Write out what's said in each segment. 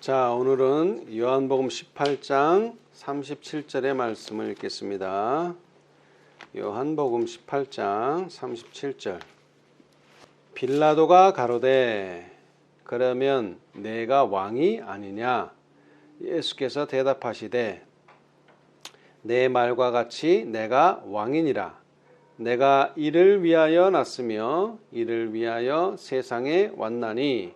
자, 오늘은 요한복음 18장 37절의 말씀을 읽겠습니다. 요한복음 18장 37절. 빌라도가 가로되 그러면 내가 왕이 아니냐? 예수께서 대답하시되 내 말과 같이 내가 왕이니라. 내가 이를 위하여 났으며 이를 위하여 세상에 왔나니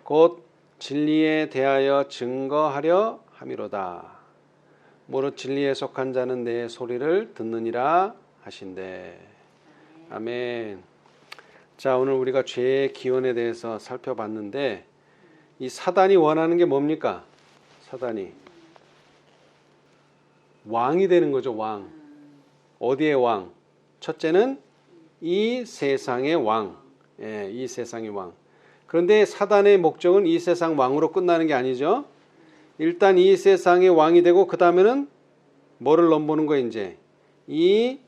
곧 진리에 대하여 증거하려 함이로다. 무릇 진리에 속한 자는 내 소리를 듣느니라 하신대. 아멘. 자, 오늘 우리가 죄의 기원에 대해서 살펴봤는데 이 사단이 원하는 게 뭡니까? 사단이 왕이 되는 거죠. 왕. 어디의 왕? 첫째는 이 세상의 왕. 예, 이 세상의 왕. 그런데 사단의 목적은 이 세상 왕으로 끝나는 게 아니죠. 일단 이 세상의 왕이 되고 그 다음에는 뭐를 넘보는 거예요? 이제 이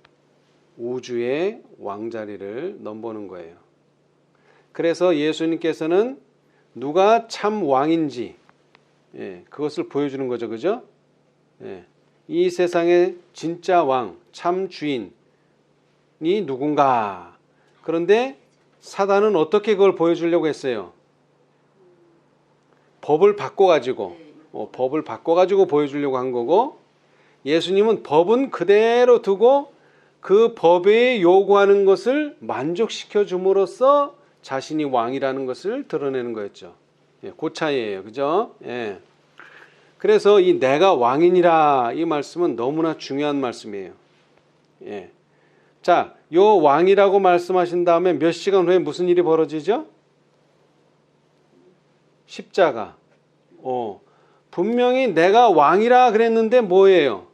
우주의 왕자리를 넘보는 거예요. 그래서 예수님께서는 누가 참 왕인지 그것을 보여주는 거죠. 그죠? 이 세상의 진짜 왕, 참 주인이 누군가. 그런데 사단은 어떻게 그걸 보여주려고 했어요? 법을 바꿔가지고 보여주려고 한 거고, 예수님은 법은 그대로 두고 그 법에 요구하는 것을 만족시켜 줌으로써 자신이 왕이라는 것을 드러내는 거였죠. 그 차이예요. 그죠? 그래서 이 내가 왕이니라 이 말씀은 너무나 중요한 말씀이에요. 자, 요 왕이라고 말씀하신 다음에 몇 시간 후에 무슨 일이 벌어지죠? 십자가. 분명히 내가 왕이라 그랬는데 뭐예요?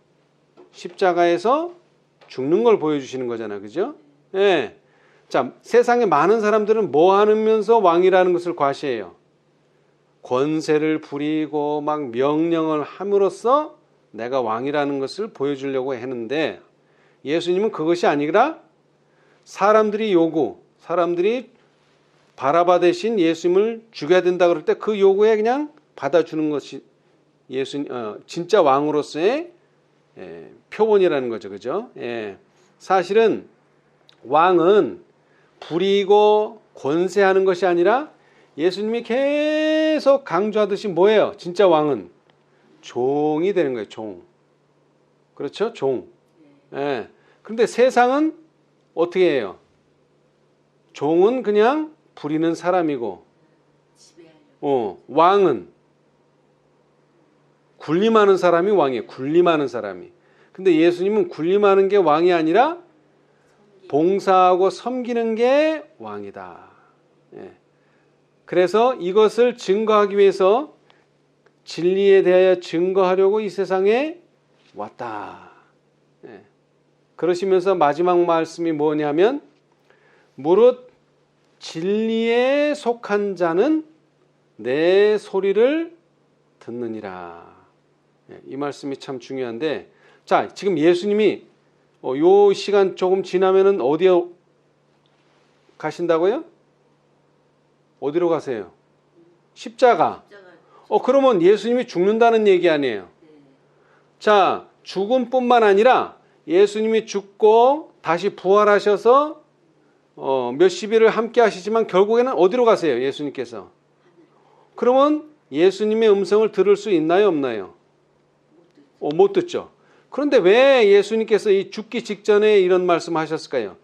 십자가에서 죽는 걸 보여주시는 거잖아요. 그죠? 자, 세상에 많은 사람들은 뭐 하면서 왕이라는 것을 과시해요? 권세를 부리고 막 명령을 함으로써 내가 왕이라는 것을 보여주려고 했는데, 예수님은 그것이 아니라 사람들이 바라바 대신 예수님을 죽여야 된다 그럴 때 그 요구에 그냥 받아주는 것이 진짜 왕으로서의 표본이라는 거죠. 그죠? 사실은 왕은 부리고 권세하는 것이 아니라 예수님이 계속 강조하듯이 뭐예요? 진짜 왕은 종이 되는 거예요. 종. 그렇죠? 종. 그런데 세상은 어떻게 해요? 종은 그냥 부리는 사람이고, 왕은 군림하는 사람이 왕이에요. 군림하는 사람이. 근데 예수님은 군림하는 게 왕이 아니라 봉사하고 섬기는 게 왕이다. 그래서 이것을 증거하기 위해서 진리에 대하여 증거하려고 이 세상에 왔다. 그러시면서 마지막 말씀이 뭐냐면 무릇 진리에 속한 자는 내 소리를 듣느니라. 이 말씀이 참 중요한데, 자, 지금 예수님이 요 시간 조금 지나면은 어디에 가신다고요? 어디로 가세요? 십자가. 그러면 예수님이 죽는다는 얘기 아니에요? 자, 죽음뿐만 아니라 예수님이 죽고 다시 부활하셔서 몇십 일을 함께 하시지만 결국에는 어디로 가세요? 예수님께서. 그러면 예수님의 음성을 들을 수 있나요? 없나요? 못 듣죠. 그런데 왜 예수님께서 이 죽기 직전에 이런 말씀 하셨을까요?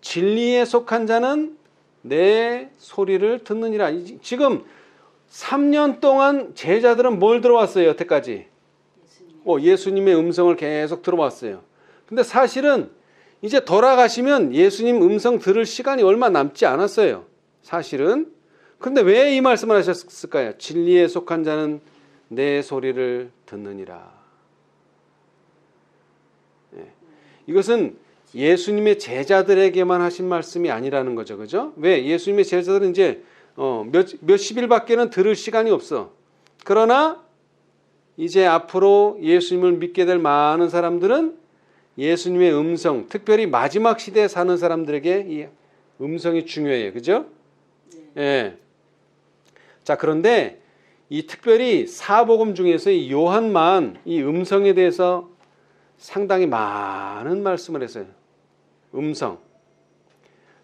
진리에 속한 자는 내 소리를 듣느니라. 지금 3년 동안 제자들은 뭘 들어왔어요? 여태까지? 예수님의 음성을 계속 들어왔어요. 근데 사실은 이제 돌아가시면 예수님 음성 들을 시간이 얼마 남지 않았어요. 사실은. 근데 왜 이 말씀을 하셨을까요? 진리에 속한 자는 내 소리를 듣느니라. 이것은 예수님의 제자들에게만 하신 말씀이 아니라는 거죠. 그죠? 왜? 예수님의 제자들은 이제 몇십 일밖에는 들을 시간이 없어. 그러나 이제 앞으로 예수님을 믿게 될 많은 사람들은 예수님의 음성, 특별히 마지막 시대에 사는 사람들에게 이 음성이 중요해요. 그죠? 자, 그런데 이 특별히 사복음 중에서 이 요한만 이 음성에 대해서 상당히 많은 말씀을 했어요. 음성.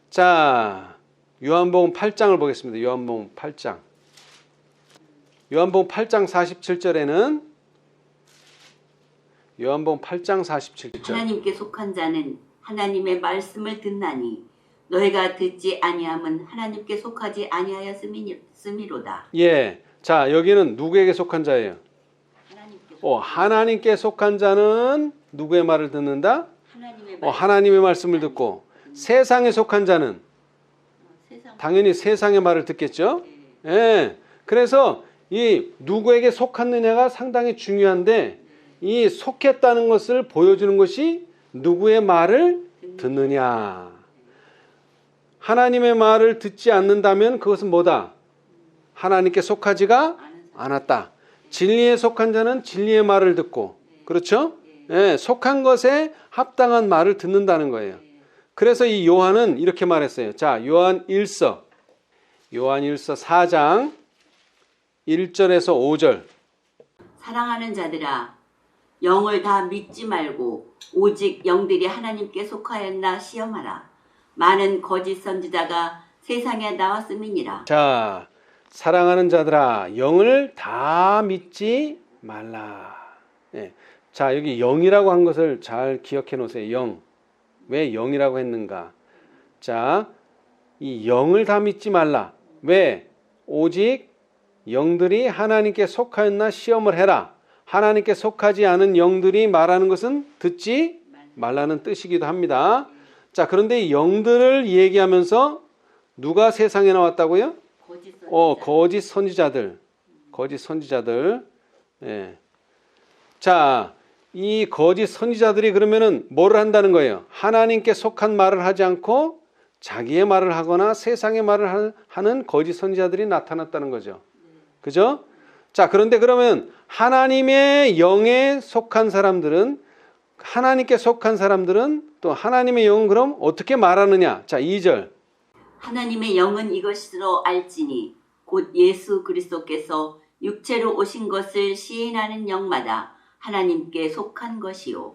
자, 요한복음 8장을 보겠습니다. 요한복음 8장. 요한복음 8장 47절에는 요한복음 8장 47절. 하나님께 속한 자는 하나님의 말씀을 듣나니 너희가 듣지 아니함은 하나님께 속하지 아니하였음이로다. 예. 자, 여기는 누구에게 속한 자예요? 하나님께 속한 자는 누구의 말을 듣는다? 하나님의 말씀을 듣고 세상에 속한 자는 당연히 세상의 말을 듣겠죠. 예. 그래서 이 누구에게 속았느냐가 상당히 중요한데 이 속했다는 것을 보여주는 것이 누구의 말을 듣느냐. 하나님의 말을 듣지 않는다면 그것은 뭐다? 하나님께 속하지가 않았다. 진리에 속한 자는 진리의 말을 듣고, 그렇죠? 예, 속한 것에 합당한 말을 듣는다는 거예요. 그래서 이 요한은 이렇게 말했어요. 자, 요한 1서 4장 1절에서 5절. 사랑하는 자들아, 영을 다 믿지 말고 오직 영들이 하나님께 속하였나 시험하라. 많은 거짓 선지자가 세상에 나왔음이니라. 자, 사랑하는 자들아, 영을 다 믿지 말라. 예. 자, 여기 영이라고 한 것을 잘 기억해 놓으세요. 영. 왜 영이라고 했는가? 자, 이 영을 다 믿지 말라. 왜? 오직 영들이 하나님께 속하였나 시험을 해라. 하나님께 속하지 않은 영들이 말하는 것은 듣지 말라는 뜻이기도 합니다. 자, 그런데 이 영들을 얘기하면서 누가 세상에 나왔다고요? 거짓 선지자들. 거짓 선지자들. 예. 자, 이 거짓 선지자들이 그러면은 뭐를 한다는 거예요? 하나님께 속한 말을 하지 않고 자기의 말을 하거나 세상의 말을 하는 거짓 선지자들이 나타났다는 거죠. 그죠? 자, 그런데 그러면 하나님의 영에 속한 사람들은, 하나님께 속한 사람들은 또 하나님의 영은 그럼 어떻게 말하느냐? 자, 2절. 하나님의 영은 이것으로 알지니 곧 예수 그리스도께서 육체로 오신 것을 시인하는 영마다 하나님께 속한 것이요.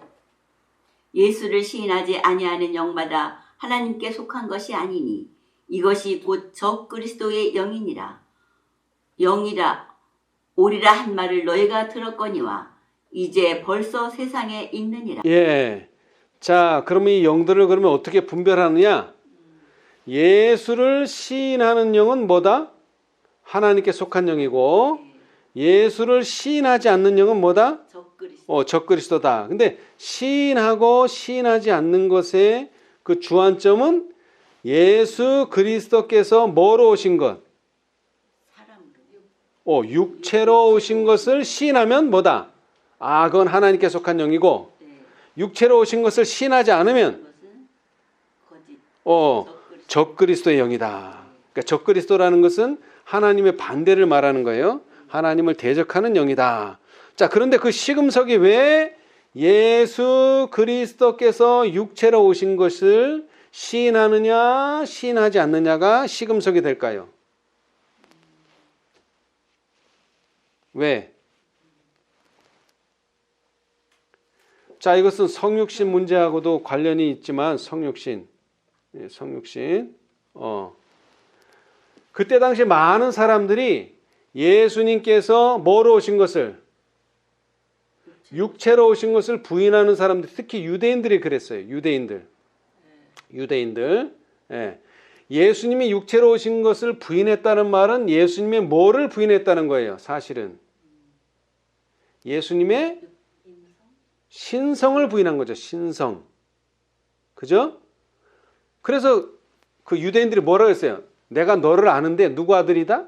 예수를 시인하지 아니하는 영마다 하나님께 속한 것이 아니니 이것이 곧 적 그리스도의 영이니라. 영이라 오리라 한 말을 너희가 들었거니와 이제 벌써 세상에 있느니라. 예. 자, 그러면 이 영들을 그러면 어떻게 분별하느냐? 예수를 시인하는 영은 뭐다? 하나님께 속한 영이고, 예수를 시인하지 않는 영은 뭐다? 적그리스도다. 근데 시인하고 시인하지 않는 것의 그 주안점은 예수 그리스도께서 뭐로 오신 것? 육체로 오신 것을 시인하면 뭐다? 아, 그건 하나님께 속한 영이고, 육체로 오신 것을 시인하지 않으면 적그리스도의 영이다. 그러니까 적그리스도라는 것은 하나님의 반대를 말하는 거예요. 하나님을 대적하는 영이다. 자, 그런데 그 시금석이 왜 예수 그리스도께서 육체로 오신 것을 시인하느냐, 시인하지 않느냐가 시금석이 될까요? 왜? 자, 이것은 성육신 문제하고도 관련이 있지만 성육신. 그때 당시 많은 사람들이 예수님께서 뭐로 오신 것을, 육체로 오신 것을 부인하는 사람들, 특히 유대인들이 그랬어요. 유대인들. 예. 예수님이 육체로 오신 것을 부인했다는 말은 예수님의 뭐를 부인했다는 거예요. 사실은 예수님의 신성을 부인한 거죠. 신성. 그죠? 그래서 그 유대인들이 뭐라고 했어요? 내가 너를 아는데 누구 아들이다?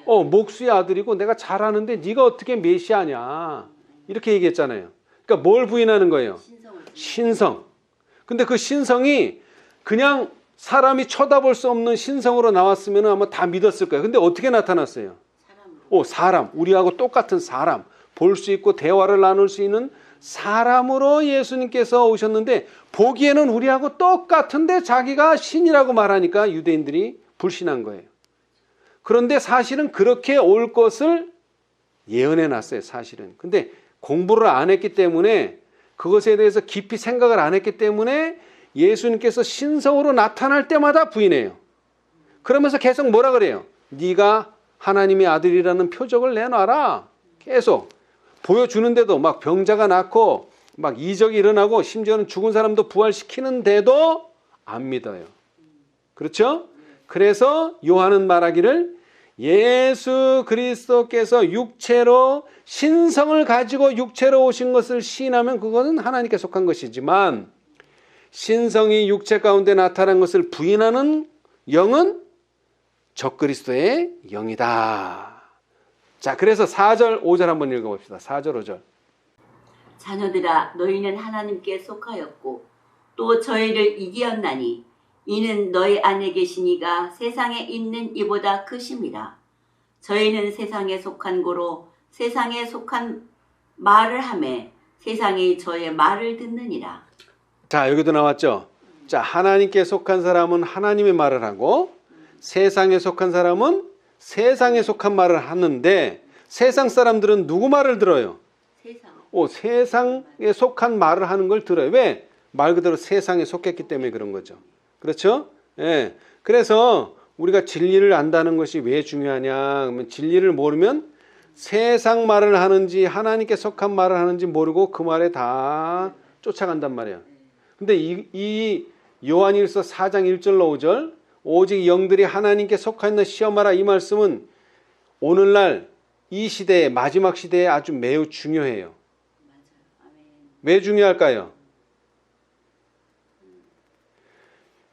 목수의 아들이고 내가 잘 아는데 네가 어떻게 메시아냐? 이렇게 얘기했잖아요. 그러니까 뭘 부인하는 거예요? 신성. 근데 그 신성이 그냥 사람이 쳐다볼 수 없는 신성으로 나왔으면 아마 다 믿었을 거예요. 근데 어떻게 나타났어요? 사람. 우리하고 똑같은 사람. 볼 수 있고 대화를 나눌 수 있는 사람으로 예수님께서 오셨는데 보기에는 우리하고 똑같은데 자기가 신이라고 말하니까 유대인들이 불신한 거예요. 그런데 사실은 그렇게 올 것을 예언해 놨어요, 사실은. 근데 공부를 안 했기 때문에 그것에 대해서 깊이 생각을 안 했기 때문에 예수님께서 신성으로 나타날 때마다 부인해요. 그러면서 계속 뭐라 그래요? 네가 하나님의 아들이라는 표적을 내놔라. 계속 보여주는데도 막 병자가 낫고 막 이적이 일어나고 심지어는 죽은 사람도 부활시키는데도 안 믿어요. 그렇죠? 그래서 요한은 말하기를 예수 그리스도께서 육체로 신성을 가지고 육체로 오신 것을 시인하면 그것은 하나님께 속한 것이지만 신성이 육체 가운데 나타난 것을 부인하는 영은 적그리스도의 영이다. 자, 그래서 4절 5절 한번 읽어봅시다. 4절 5절. 자녀들아 너희는 하나님께 속하였고 또 저희를 이기었나니 이는 너희 안에 계신 이가 세상에 있는 이보다 크심이라. 저희는 세상에 속한 고로 세상에 속한 말을 하매 세상이 저의 말을 듣느니라. 자, 여기도 나왔죠. 자, 하나님께 속한 사람은 하나님의 말을 하고 세상에 속한 사람은 세상에 속한 말을 하는데 세상 사람들은 누구 말을 들어요? 세상에 속한 말을 하는 걸 들어요. 왜? 말 그대로 세상에 속했기 때문에 그런 거죠. 그렇죠? 예. 그래서 우리가 진리를 안다는 것이 왜 중요하냐? 그러면 진리를 모르면 세상 말을 하는지 하나님께 속한 말을 하는지 모르고 그 말에 다 쫓아간단 말이에요. 근데 이 요한일서 4장 1절로 5절 오직 영들이 하나님께 속하였나 시험하라 이 말씀은 오늘날 이 시대에 마지막 시대에 아주 매우 중요해요. 왜 중요할까요?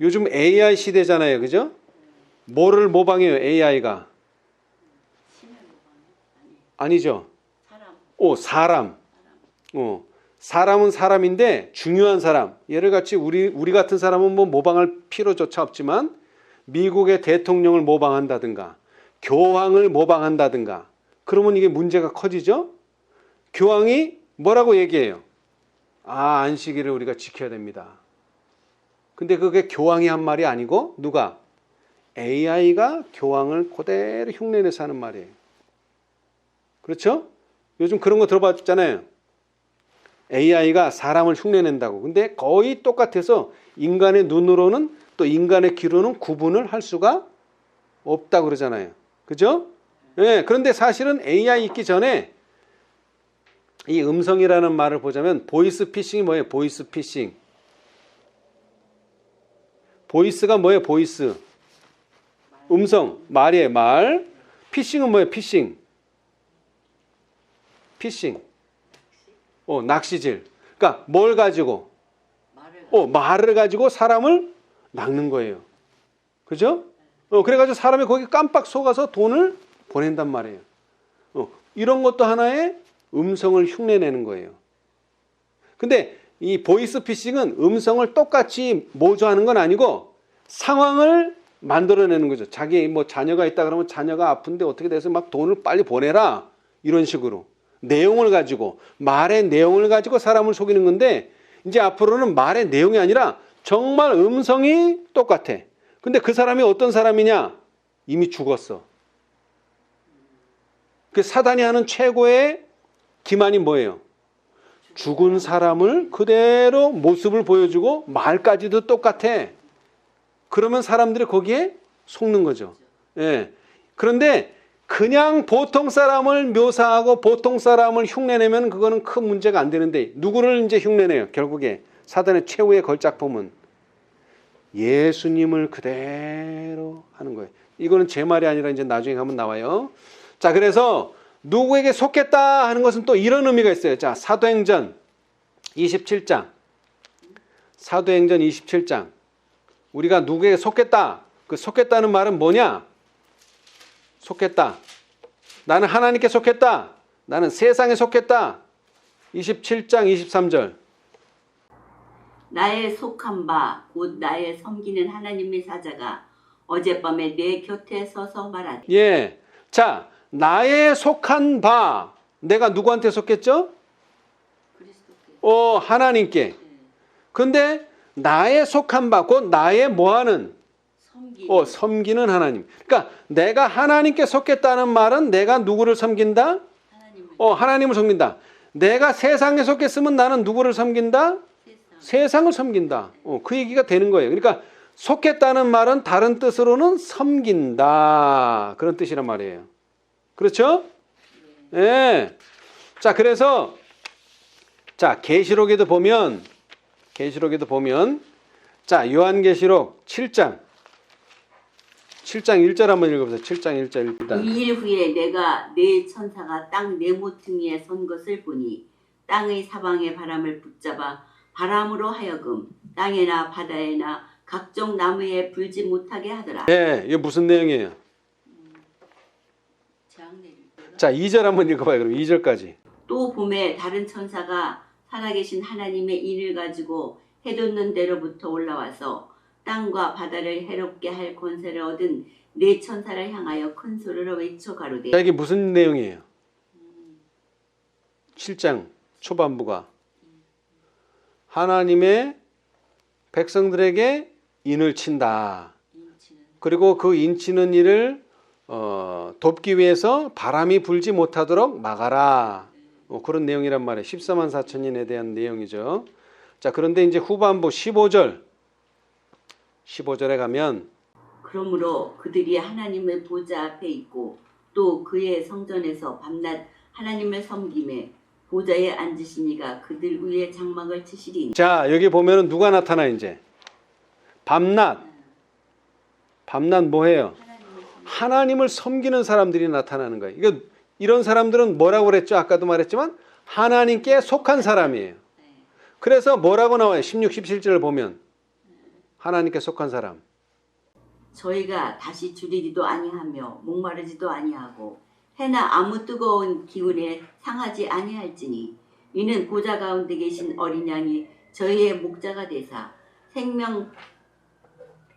요즘 AI 시대잖아요. 그죠? 뭐를 모방해요? AI가. 아니죠. 사람. 사람은 사람인데 중요한 사람. 예를 같이 우리 같은 사람은 뭐 모방할 필요조차 없지만 미국의 대통령을 모방한다든가 교황을 모방한다든가 그러면 이게 문제가 커지죠. 교황이 뭐라고 얘기해요? 안식일을 우리가 지켜야 됩니다. 근데 그게 교황이 한 말이 아니고 누가? AI가 교황을 그대로 흉내내서 하는 말이에요. 그렇죠? 요즘 그런 거 들어봤잖아요. AI가 사람을 흉내낸다고. 근데 거의 똑같아서 인간의 눈으로는 또 인간의 귀로는 구분을 할 수가 없다고 그러잖아요. 그죠? 네, 그런데 사실은 AI 있기 전에 이 음성이라는 말을 보자면 보이스 피싱이 뭐예요? 보이스 피싱. 보이스가 뭐예요? 보이스. 음성, 말이에요. 말. 피싱은 뭐예요? 피싱. 피싱. 낚시질. 그러니까 뭘 가지고? 말을 가지고 사람을 낚는 거예요. 그죠? 그래가지고 사람이 거기 깜빡 속아서 돈을 보낸단 말이에요. 이런 것도 하나의 음성을 흉내내는 거예요. 근데 이 보이스 피싱은 음성을 똑같이 모조하는 건 아니고 상황을 만들어내는 거죠. 자기 뭐 자녀가 있다 그러면 자녀가 아픈데 어떻게 돼서 막 돈을 빨리 보내라. 이런 식으로. 내용을 가지고 말의 내용을 가지고 사람을 속이는 건데 이제 앞으로는 말의 내용이 아니라 정말 음성이 똑같아. 근데 그 사람이 어떤 사람이냐? 이미 죽었어. 그 사단이 하는 최고의 기만이 뭐예요? 죽은 사람을 그대로 모습을 보여주고 말까지도 똑같아. 그러면 사람들이 거기에 속는 거죠. 예. 그런데 그냥 보통 사람을 묘사하고 보통 사람을 흉내내면 그거는 큰 문제가 안 되는데 누구를 이제 흉내내요? 결국에 사단의 최후의 걸작품은 예수님을 그대로 하는 거예요. 이거는 제 말이 아니라 이제 나중에 가면 나와요. 자, 그래서 누구에게 속했다 하는 것은 또 이런 의미가 있어요. 자, 사도행전 27장. 사도행전 27장. 우리가 누구에게 속했다. 그 속했다는 말은 뭐냐? 속했다. 나는 하나님께 속했다. 나는 세상에 속했다. 27장 23절. 나의 속한 바 곧 나의 섬기는 하나님의 사자가 어젯밤에 내 곁에 서서 말하되. 예. 자, 나의 속한 바. 내가 누구한테 속했죠? 하나님께. 근데 나의 속한 바 곧 나의 뭐하는? 섬기는 하나님. 그러니까 내가 하나님께 속했다는 말은 내가 누구를 섬긴다? 하나님을 섬긴다. 내가 세상에 속했으면 나는 누구를 섬긴다? 세상을 섬긴다. 그 얘기가 되는 거예요. 그러니까 속했다는 말은 다른 뜻으로는 섬긴다. 그런 뜻이란 말이에요. 그렇죠? 예. 자, 그래서 계시록에도 보면 자, 요한계시록 7장 1절 한번 읽어보세요. 7장 1절 일단. 2일 후에 내가 네 천사가 땅 네 모퉁이에 선 것을 보니 땅의 사방의 바람을 붙잡아 바람으로 하여금 땅에나 바다에나 각종 나무에 불지 못하게 하더라. 네, 이게 무슨 내용이에요? 자, 2절 한번 읽어봐요. 그럼 2절까지. 또 봄에 다른 천사가 살아계신 하나님의 인을 가지고 해돋는 데로부터 올라와서 땅과 바다를 해롭게 할 권세를 얻은 네 천사를 향하여 큰 소리로 외쳐 가로되. 자, 이게 무슨 내용이에요? 7장 초반부가 하나님의 백성들에게 인을 친다. 그리고 그 인치는 일을 돕기 위해서 바람이 불지 못하도록 막아라. 그런 내용이란 말이에요. 14만 4천인에 대한 내용이죠. 자, 그런데 이제 후반부 15절에 가면 그러므로 그들이 하나님의 보좌 앞에 있고 또 그의 성전에서 밤낮 하나님을 섬김에 보좌에 앉으시니가 그들 위에 장막을 치시리니. 자, 여기 보면은 누가 나타나 이제? 밤낮 뭐해요? 하나님을 섬기는 사람들이 나타나는 거예요. 이런 사람들은 뭐라고 그랬죠? 아까도 말했지만 하나님께 속한 사람이에요. 그래서 뭐라고 나와요? 16, 17절을 보면 하나님께 속한 사람. 저희가 다시 줄이지도 아니하며 목마르지도 아니하고 해나 아무 뜨거운 기운에 상하지 아니할지니 이는 보좌 가운데 계신 어린 양이 저희의 목자가 되사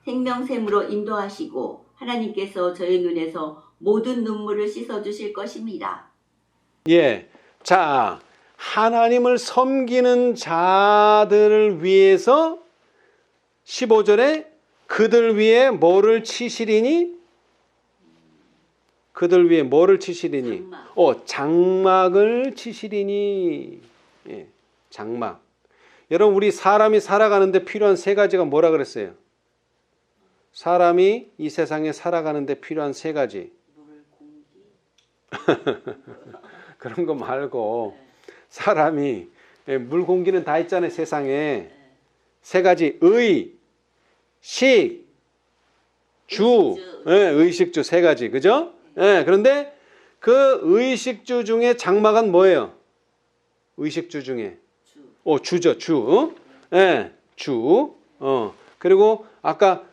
생명샘으로 인도하시고 하나님께서 저희 눈에서 모든 눈물을 씻어주실 것입니다. 예, 자, 하나님을 섬기는 자들을 위해서 15절에 그들 위에 뭐를 치시리니? 그들 위에 뭐를 치시리니? 장막을 치시리니. 예, 장막. 여러분, 우리 사람이 살아가는데 필요한 세 가지가 뭐라 그랬어요? 사람이 이 세상에 살아가는데 필요한 세 가지. 그런 거 말고 사람이 물 공기는 다 있잖아요. 세상에 세 가지. 의, 식, 주. 의식주 세 가지. 그죠? 그런데 그 의식주 중에 장막은 뭐예요? 의식주 중에 주죠. 주. 주. 그리고 아까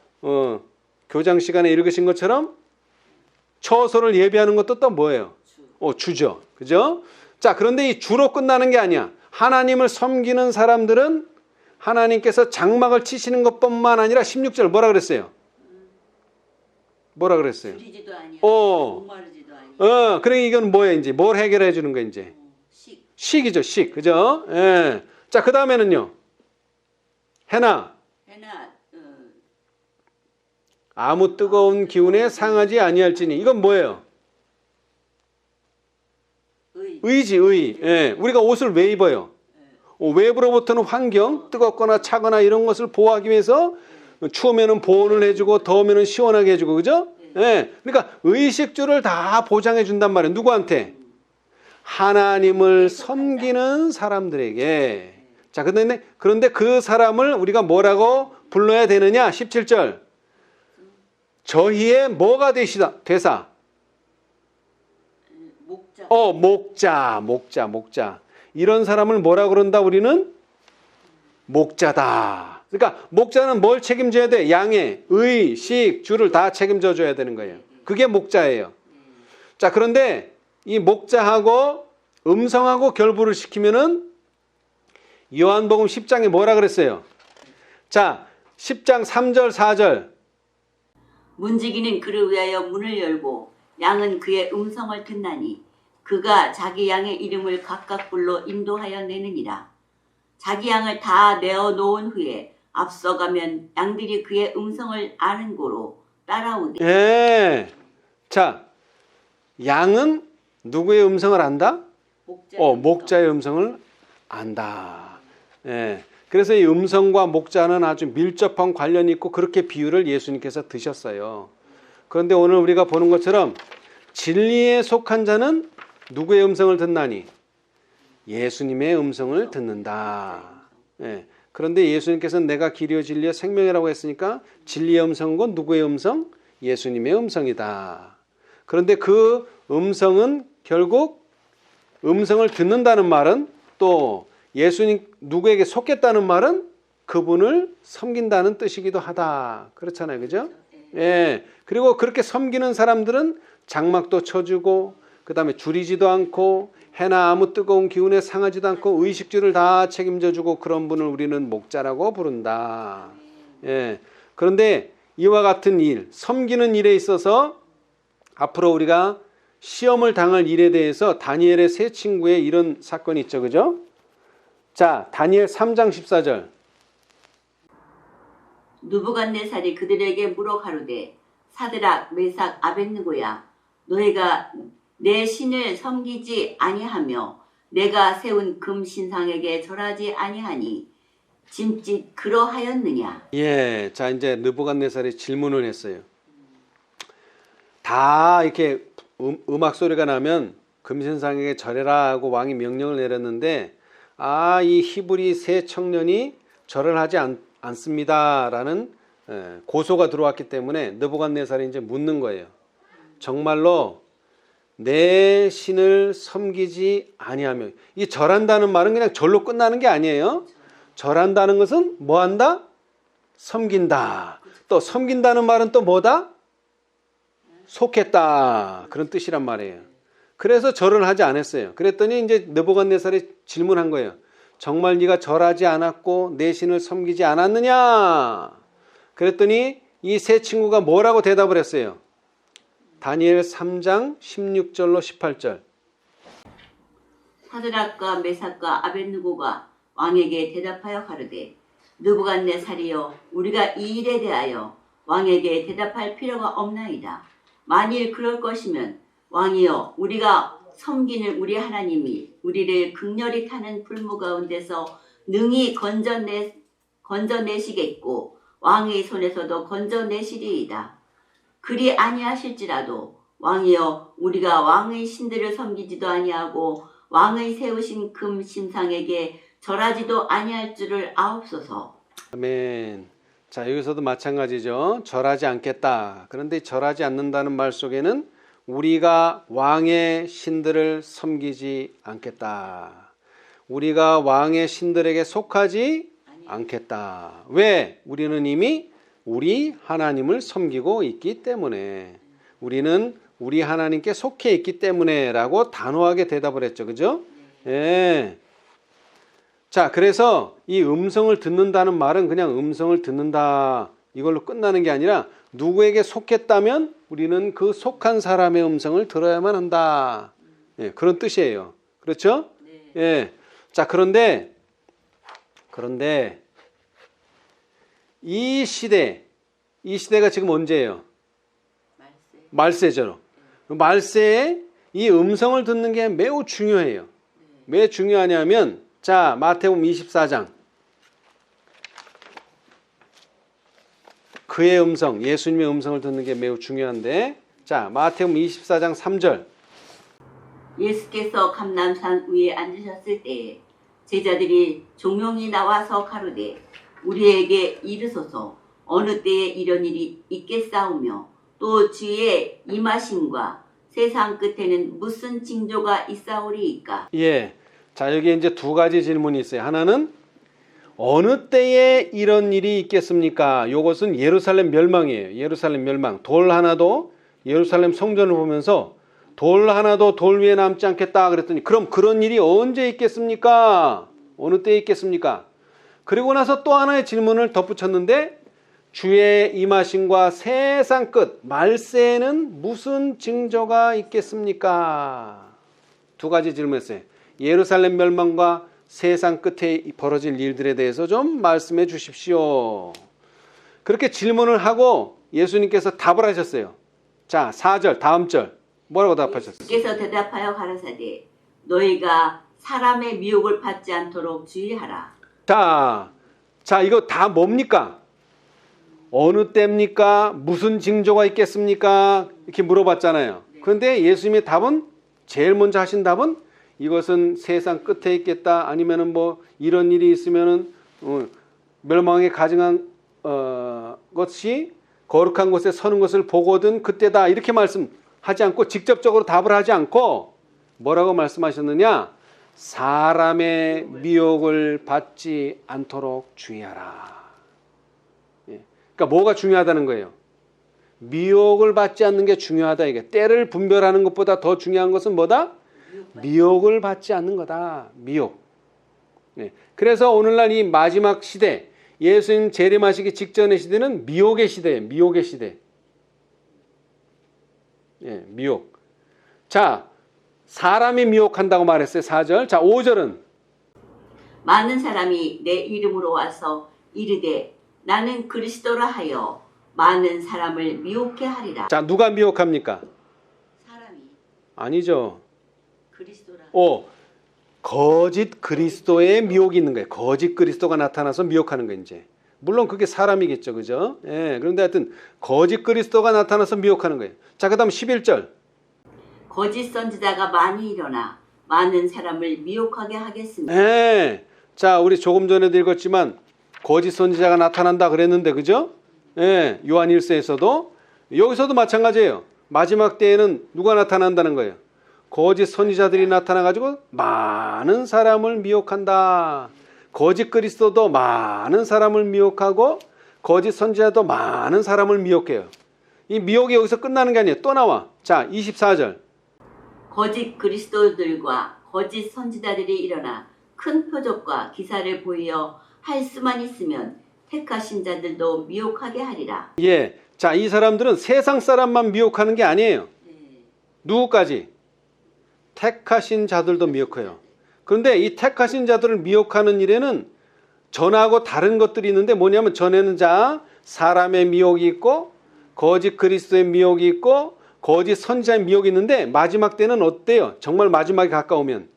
교장 시간에 읽으신 것처럼 처소를 예비하는 것도 또 뭐예요? 주죠. 그죠? 자, 그런데 이 주로 끝나는 게 아니야. 하나님을 섬기는 사람들은 하나님께서 장막을 치시는 것뿐만 아니라 16절 뭐라 그랬어요? 뭐라 그랬어요? 줄이지도 아니하고 목마르지도 아니하고. 그러니까 이건 뭐예요? 이제 뭘 해결해 주는 거예요, 이제? 식이죠, 식. 그죠? 자, 그다음에는요. 해나 아무 뜨거운 기운에 상하지 아니할지니. 이건 뭐예요? 의지, 의. 우리가 옷을 왜 입어요? 외부로부터는 환경, 뜨겁거나 차거나 이런 것을 보호하기 위해서 추우면은 보온을 해주고 더우면은 시원하게 해주고, 그죠? 그러니까 의식주를 다 보장해 준단 말이에요. 누구한테? 하나님을 섬기는 사람들에게. 자, 그런데 그 사람을 우리가 뭐라고 불러야 되느냐? 17절. 저희의 뭐가 되사? 목자. 이런 사람을 뭐라 그런다? 우리는 목자다. 그러니까 목자는 뭘 책임져야 돼? 양의 의, 식, 주를 다 책임져 줘야 되는 거예요. 그게 목자예요. 자, 그런데 이 목자하고 음성하고 결부를 시키면은 요한복음 10장에 뭐라 그랬어요? 자, 10장 3절, 4절. 문지기는 그를 위하여 문을 열고 양은 그의 음성을 듣나니 그가 자기 양의 이름을 각각 불러 인도하여 내느니라. 자기 양을 다 내어 놓은 후에 앞서가면 양들이 그의 음성을 아는 고로 따라오되. 예. 자, 양은 누구의 음성을 안다? 목자의 음성을 안다. 예. 그래서 이 음성과 목자는 아주 밀접한 관련이 있고 그렇게 비유를 예수님께서 드셨어요. 그런데 오늘 우리가 보는 것처럼 진리에 속한 자는 누구의 음성을 듣나니? 예수님의 음성을 듣는다. 예. 그런데 예수님께서는 내가 길이요 진리요 생명이라고 했으니까 진리의 음성은 건 누구의 음성? 예수님의 음성이다. 그런데 그 음성은 결국 음성을 듣는다는 말은 또 예수님 누구에게 속겠다는 말은 그분을 섬긴다는 뜻이기도 하다. 그렇잖아요. 그죠? 예. 그리고 그렇게 섬기는 사람들은 장막도 쳐주고 그다음에 줄이지도 않고 해나 아무 뜨거운 기운에 상하지도 않고 의식주를 다 책임져주고 그런 분을 우리는 목자라고 부른다. 예. 그런데 이와 같은 일, 섬기는 일에 있어서 앞으로 우리가 시험을 당할 일에 대해서 다니엘의 세 친구의 이런 사건이 있죠. 그죠? 자, 다니엘 3장 14절. 느부갓네살이 그들에게 물어 가로되 사드락 메삭 아벳느고야 너희가 내 신을 섬기지 아니하며 내가 세운 금 신상에게 절하지 아니하니 짐짓 그러하였느냐. 예, 자 이제 느부갓네살이 질문을 했어요. 다 이렇게 음악 소리가 나면 금신상에게 절해라 하고 왕이 명령을 내렸는데 이 히브리 세 청년이 절을 하지 않습니다라는 고소가 들어왔기 때문에 느부갓네살이 이제 묻는 거예요. 정말로 내 신을 섬기지 아니하며, 이 절한다는 말은 그냥 절로 끝나는 게 아니에요. 절한다는 것은 뭐 한다? 섬긴다. 또 섬긴다는 말은 또 뭐다? 속했다. 그런 뜻이란 말이에요. 그래서 절을 하지 않았어요. 그랬더니 이제 느부갓네살이 질문한 거예요. 정말 네가 절하지 않았고 내 신을 섬기지 않았느냐? 그랬더니 이 세 친구가 뭐라고 대답을 했어요? 다니엘 3장 16절로 18절. 사드락과 메삭과 아벳느고가 왕에게 대답하여 가로되 느부갓네살이여 우리가 이 일에 대하여 왕에게 대답할 필요가 없나이다. 만일 그럴 것이면 왕이여 우리가 섬기는 우리 하나님이 우리를 극렬히 타는 불무 가운데서 능히 건져내시겠고 왕의 손에서도 건져내시리이다. 그리 아니하실지라도 왕이여 우리가 왕의 신들을 섬기지도 아니하고 왕의 세우신 금 신상에게 절하지도 아니할 줄을 아옵소서. 아멘. 자, 여기서도 마찬가지죠. 절하지 않겠다. 그런데 절하지 않는다는 말 속에는 우리가 왕의 신들을 섬기지 않겠다. 우리가 왕의 신들에게 속하지 않겠다. 왜? 우리는 이미 우리 하나님을 섬기고 있기 때문에, 우리는 우리 하나님께 속해 있기 때문에 라고 단호하게 대답을 했죠. 그죠? 예. 자, 그래서 이 음성을 듣는다는 말은 그냥 음성을 듣는다 이걸로 끝나는 게 아니라 누구에게 속했다면 우리는 그 속한 사람의 음성을 들어야만 한다. 예, 그런 뜻이에요. 그렇죠? 네. 예. 자, 그런데 이 시대가 지금 언제예요? 말세죠. 말세에 이 음성을 듣는 게 매우 중요해요. 왜 중요하냐면, 자, 마태복음 24장. 그의 음성, 예수님의 음성을 듣는 게 매우 중요한데, 자, 마태복음 24장 3절. 예수께서 감람산 위에 앉으셨을 때에 제자들이 종용이 나와서 가로되 우리에게 이르소서 어느 때에 이런 일이 있겠사오며 또 주의 임하심과 세상 끝에는 무슨 징조가 있사오리이까. 예. 자, 여기 이제 두 가지 질문이 있어요. 하나는 어느 때에 이런 일이 있겠습니까? 이것은 예루살렘 멸망이에요. 예루살렘 멸망. 돌 하나도 예루살렘 성전을 보면서 돌 하나도 돌 위에 남지 않겠다 그랬더니 그럼 그런 일이 언제 있겠습니까? 어느 때에 있겠습니까? 그리고 나서 또 하나의 질문을 덧붙였는데 주의 임하심과 세상 끝 말세에는 무슨 징조가 있겠습니까? 두 가지 질문했어요. 예루살렘 멸망과 세상 끝에 벌어질 일들에 대해서 좀 말씀해 주십시오. 그렇게 질문을 하고 예수님께서 답을 하셨어요. 자, 4절 다음 절 뭐라고 답하셨어요? 예수께서 대답하여 가라사대 너희가 사람의 미혹을 받지 않도록 주의하라. 자, 이거 다 뭡니까? 어느 때입니까? 무슨 징조가 있겠습니까? 이렇게 물어봤잖아요. 그런데 예수님의 답은 제일 먼저 하신 답은 이것은 세상 끝에 있겠다. 아니면은 뭐 이런 일이 있으면은 멸망에 가증한 것이 거룩한 곳에 서는 것을 보거든 그때다. 이렇게 말씀하지 않고 직접적으로 답을 하지 않고 뭐라고 말씀하셨느냐? 사람의 미혹을 받지 않도록 주의하라. 그러니까 뭐가 중요하다는 거예요? 미혹을 받지 않는 게 중요하다. 이게 때를 분별하는 것보다 더 중요한 것은 뭐다? 미혹을 받지 않는 거다. 미혹. 그래서 오늘날 이 마지막 시대, 예수님 재림하시기 직전의 시대는 미혹의 시대예요. 미혹의 시대. 미혹. 자, 사람이 미혹한다고 말했어요. 4절. 자, 5절은 많은 사람이 내 이름으로 와서 이르되 나는 그리스도라 하여 많은 사람을 미혹해 하리라. 자, 누가 미혹합니까? 사람이 아니죠. 그리스도라. 거짓 그리스도의 미혹이 있는 거예요. 거짓 그리스도가 나타나서 미혹하는 거예요, 이제. 물론 그게 사람이겠죠. 그죠? 그런데 하여튼 거짓 그리스도가 나타나서 미혹하는 거예요. 자, 그다음 11절. 거짓 선지자가 많이 일어나 많은 사람을 미혹하게 하겠습니다. 자, 우리 조금 전에도 읽었지만 거짓 선지자가 나타난다 그랬는데 그죠? 요한 1서에서도 여기서도 마찬가지예요. 마지막 때에는 누가 나타난다는 거예요? 거짓 선지자들이 나타나가지고 많은 사람을 미혹한다. 거짓 그리스도도 많은 사람을 미혹하고 거짓 선지자도 많은 사람을 미혹해요. 이 미혹이 여기서 끝나는 게 아니에요. 또 나와. 자, 24절. 거짓 그리스도들과 거짓 선지자들이 일어나 큰 표적과 기사를 보이어 할 수만 있으면 택하신 자들도 미혹하게 하리라. 자, 이 사람들은 세상 사람만 미혹하는 게 아니에요. 누구까지? 택하신 자들도 미혹해요. 그런데 이 택하신 자들을 미혹하는 일에는 전하고 다른 것들이 있는데 뭐냐면 전에는 사람의 미혹이 있고 거짓 그리스도의 미혹이 있고 거짓 선지자의 미혹이 있는데 마지막 때는 어때요? 정말 마지막에 가까우면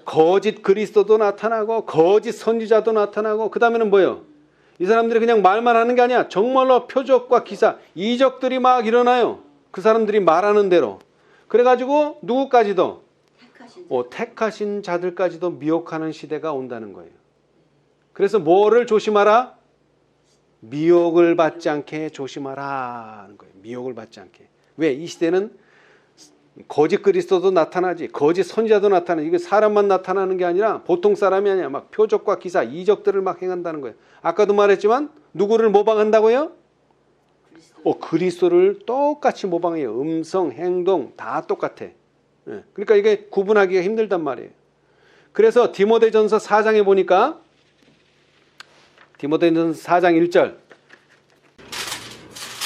거짓 그리스도도 나타나고 거짓 선지자도 나타나고 그 다음에는 뭐예요? 이 사람들이 그냥 말만 하는 게 아니야. 정말로 표적과 기사, 이적들이 막 일어나요. 그 사람들이 말하는 대로. 그래가지고 누구까지도 택하신 자들까지도 미혹하는 시대가 온다는 거예요. 그래서 뭐를 조심하라? 미혹을 받지 않게 조심하라 하는 거예요. 미혹을 받지 않게. 왜? 이 시대는 거짓 그리스도도 나타나지 거짓 선지자도 나타나지. 이게 사람만 나타나는 게 아니라 보통 사람이 아니야. 막 표적과 기사, 이적들을 막 행한다는 거예요. 아까도 말했지만 누구를 모방한다고요? 그리스도를 똑같이 모방해요. 음성, 행동 다 똑같아. 그러니까 이게 구분하기가 힘들단 말이에요. 그래서 디모데전서 4장에 보니까 디모데전서 4장 1절.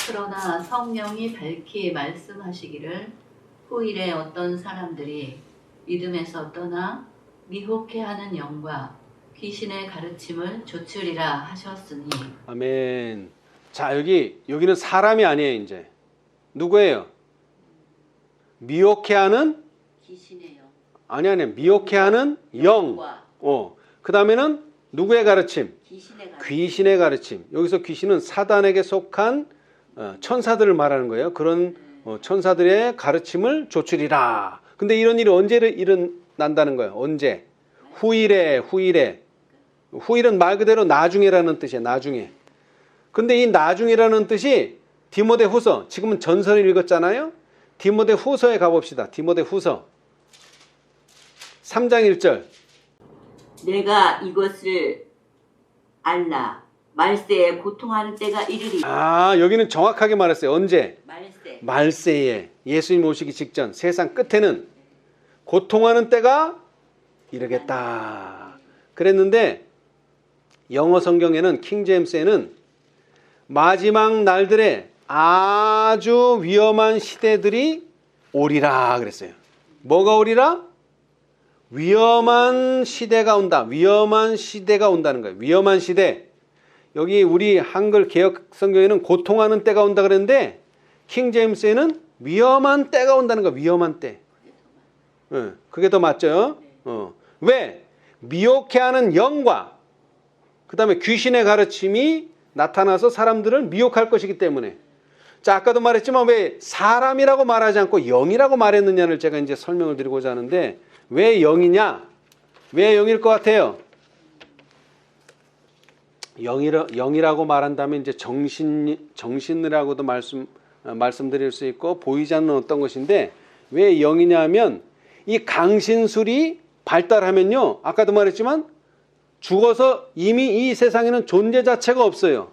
그러나 성령이 밝히 말씀하시기를 후일에 어떤 사람들이 믿음에서 떠나 미혹해하는 영과 귀신의 가르침을 조추리라 하셨으니. 아멘. 자, 여기는 사람이 아니에요. 이제 누구예요? 미혹해하는 귀신의 영. 아니 미혹해하는 영. 그 다음에는 누구의 가르침? 귀신의 가르침. 여기서 귀신은 사단에게 속한 천사들을 말하는 거예요. 그런 천사들의 가르침을 조추리라. 근데 이런 일이 언제 일어난다는 거예요? 언제? 후일에. 후일은 말 그대로 나중에라는 뜻이에요. 나중에. 근데 이 나중이라는 뜻이 디모데 후서, 지금은 전서를 읽었잖아요. 디모데 후서에 가봅시다. 디모데 후서 3장 1절. 내가 이것을 알라. 말세에 고통하는 때가 이르리. 여기는 정확하게 말했어요. 언제? 말세. 말세에. 예수님 오시기 직전 세상 끝에는 고통하는 때가 이르겠다. 그랬는데 영어 성경에는 킹제임스에는 마지막 날들에 아주 위험한 시대들이 오리라 그랬어요. 뭐가 오리라? 위험한 시대가 온다. 위험한 시대가 온다는 거예요. 위험한 시대. 여기 우리 한글 개역 성경에는 고통하는 때가 온다 그랬는데 킹 제임스에는 위험한 때가 온다는 거예요. 위험한 때. 그게 더 맞죠? 왜? 미혹해하는 영과 그 다음에 귀신의 가르침이 나타나서 사람들을 미혹할 것이기 때문에. 자, 아까도 말했지만 왜 사람이라고 말하지 않고 영이라고 말했느냐를 제가 이제 설명을 드리고자 하는데 왜 영이냐? 왜 영일 것 같아요? 영이라고 말한다면 이제 정신이라고도 말씀드릴 수 있고 보이지 않는 어떤 것인데 왜 영이냐면 이 강신술이 발달하면요. 아까도 말했지만 죽어서 이미 이 세상에는 존재 자체가 없어요.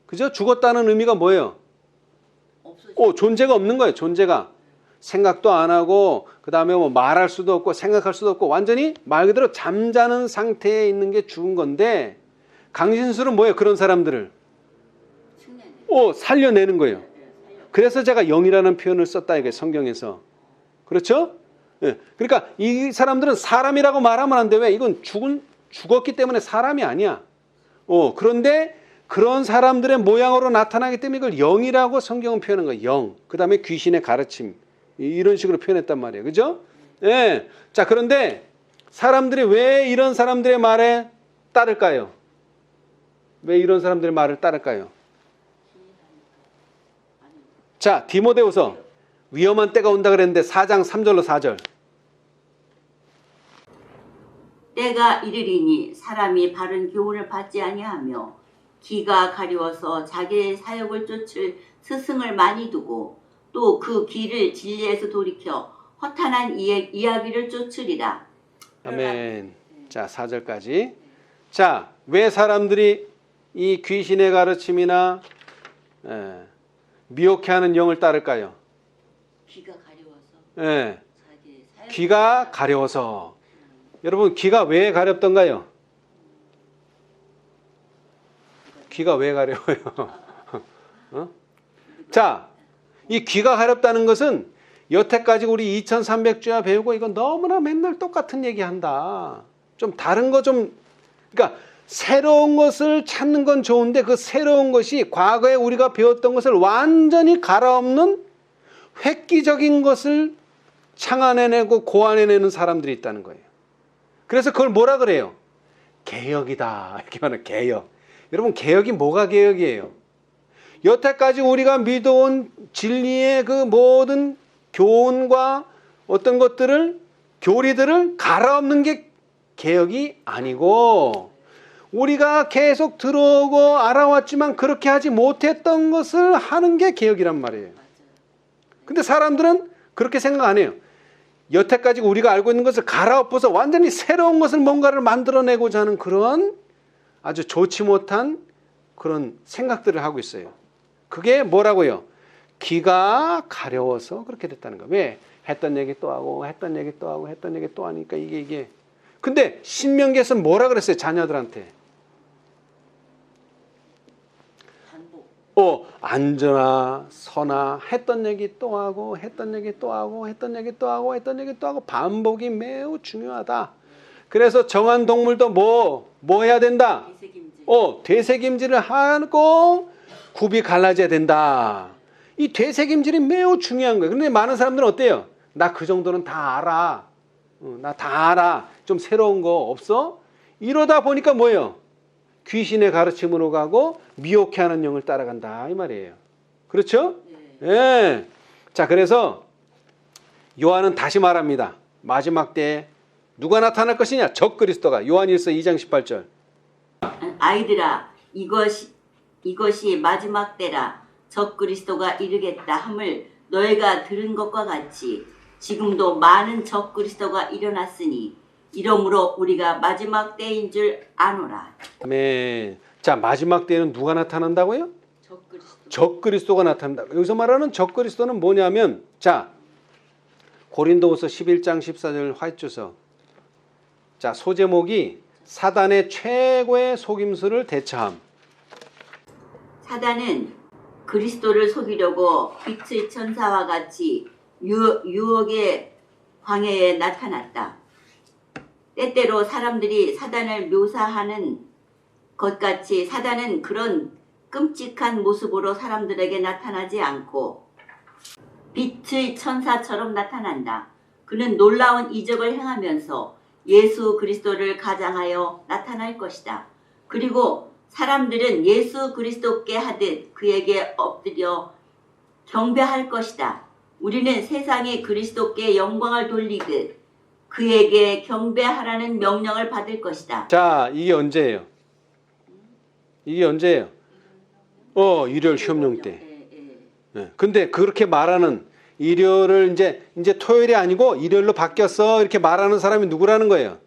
그죠? 죽었다는 의미가 뭐예요? 존재가 없는 거예요. 존재가. 생각도 안 하고 그 다음에 뭐 말할 수도 없고 생각할 수도 없고 완전히 말 그대로 잠자는 상태에 있는 게 죽은 건데 강신술은 뭐예요? 그런 사람들을 살려내는 거예요. 그래서 제가 영이라는 표현을 썼다 이게 성경에서. 그렇죠? 예. 그러니까 이 사람들은 사람이라고 말하면 안 돼. 왜? 이건 죽었기 때문에 사람이 아니야. 그런데 그런 사람들의 모양으로 나타나기 때문에 이걸 영이라고 성경은 표현한 거예요. 영. 그 다음에 귀신의 가르침. 이런 식으로 표현했단 말이에요. 그죠? 예. 자, 그런데 사람들이 왜 이런 사람들의 말에 따를까요? 왜 이런 사람들의 말을 따를까요? 자, 디모데후서 위험한 때가 온다 그랬는데 4장 3절로 4절. 때가 이르리니 사람이 바른 교훈을 받지 아니하며 기가 가려워서 자기의 사역을 쫓을 스승을 많이 두고 또 그 길을 진리에서 돌이켜 허탄한 이야기를 쫓으리라. 아멘. 자, 4절까지. 자, 왜 사람들이 이 귀신의 가르침이나 미혹해하는 영을 따를까요? 귀가 가려워서. 자기의 사역. 귀가 가려워서. 여러분, 귀가 왜 가렵던가요? 귀가 왜 가려워요? 자, 이 귀가 가렵다는 것은 여태까지 우리 2300주야 배우고 이건 너무나 맨날 똑같은 얘기한다. 좀 다른 거 그러니까 새로운 것을 찾는 건 좋은데 그 새로운 것이 과거에 우리가 배웠던 것을 완전히 갈아엎는 획기적인 것을 창안해내고 고안해내는 사람들이 있다는 거예요. 그래서 그걸 뭐라 그래요? 개혁이다. 이렇게 말하는 개혁. 여러분, 개혁이 뭐가 개혁이에요? 여태까지 우리가 믿어온 진리의 그 모든 교훈과 어떤 것들을 교리들을 갈아엎는 게 개혁이 아니고 우리가 계속 들어오고 알아왔지만 그렇게 하지 못했던 것을 하는 게 개혁이란 말이에요. 근데 사람들은 그렇게 생각 안 해요. 여태까지 우리가 알고 있는 것을 갈아엎어서 완전히 새로운 것을 뭔가를 만들어내고자 하는 그런 아주 좋지 못한 그런 생각들을 하고 있어요. 그게 뭐라고요? 귀가 가려워서 그렇게 됐다는 거예요. 왜? 했던 얘기 또 하고 했던 얘기 또 하고 했던 얘기 또 하니까 이게. 근데 신명기에서는 뭐라 그랬어요? 자녀들한테. 앉으나 서나 했던 얘기 또 하고 했던 얘기 또 하고 했던 얘기 또 하고 했던 얘기 또 하고 반복이 매우 중요하다. 그래서 정한 동물도 뭐 해야 된다? 되새김질을 하고 굽이 갈라져야 된다. 이 되새김질이 매우 중요한 거예요. 그런데 많은 사람들은 어때요? 나 그 정도는 다 알아. 나 다 알아. 좀 새로운 거 없어? 이러다 보니까 뭐예요? 귀신의 가르침으로 가고 미혹해하는 영을 따라간다 이 말이에요. 그렇죠? 네. 자, 그래서 요한은 다시 말합니다. 마지막 때에 누가 나타날 것이냐? 적그리스도가. 요한일서 2장 18절. 아이들아, 이것이 마지막 때라. 적그리스도가 이르겠다 함을 너희가 들은 것과 같이 지금도 많은 적그리스도가 일어났으니 이러므로 우리가 마지막 때인 줄 아노라. 아멘. 자, 마지막 때에는 누가 나타난다고요? 적그리스도가 나타난다. 여기서 말하는 적그리스도는 뭐냐면, 자, 고린도후서 11장 14절 화이트서. 자, 소제목이 사단의 최고의 속임수를 대처함. 사단은 그리스도를 속이려고 빛의 천사와 같이 유혹의 광야에 나타났다. 때때로 사람들이 사단을 묘사하는 것 같이 사단은 그런 끔찍한 모습으로 사람들에게 나타나지 않고 빛의 천사처럼 나타난다. 그는 놀라운 이적을 행하면서 예수 그리스도를 가장하여 나타날 것이다. 그리고 사람들은 예수 그리스도께 하듯 그에게 엎드려 경배할 것이다. 우리는 세상이 그리스도께 영광을 돌리듯 그에게 경배하라는 명령을 받을 것이다. 자, 이게 언제예요? 이게 언제예요? 일요일 시험용 때. 네. 근데 그렇게 말하는 일요일을 이제 토요일이 아니고 일요일로 바뀌었어 이렇게 말하는 사람이 누구라는 거예요?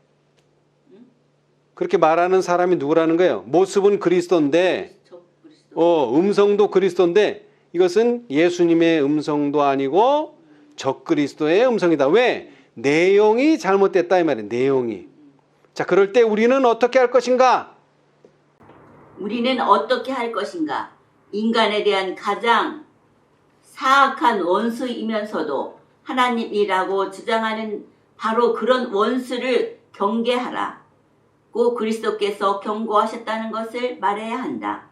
그렇게 말하는 사람이 누구라는 거예요? 모습은 그리스도인데, 음성도 그리스도인데 이것은 예수님의 음성도 아니고 적그리스도의 음성이다. 왜? 내용이 잘못됐다 이 말이에요. 내용이. 자, 그럴 때 우리는 어떻게 할 것인가? 우리는 어떻게 할 것인가? 인간에 대한 가장 사악한 원수이면서도 하나님이라고 주장하는 바로 그런 원수를 경계하라고 그리스도께서 경고하셨다는 것을 말해야 한다.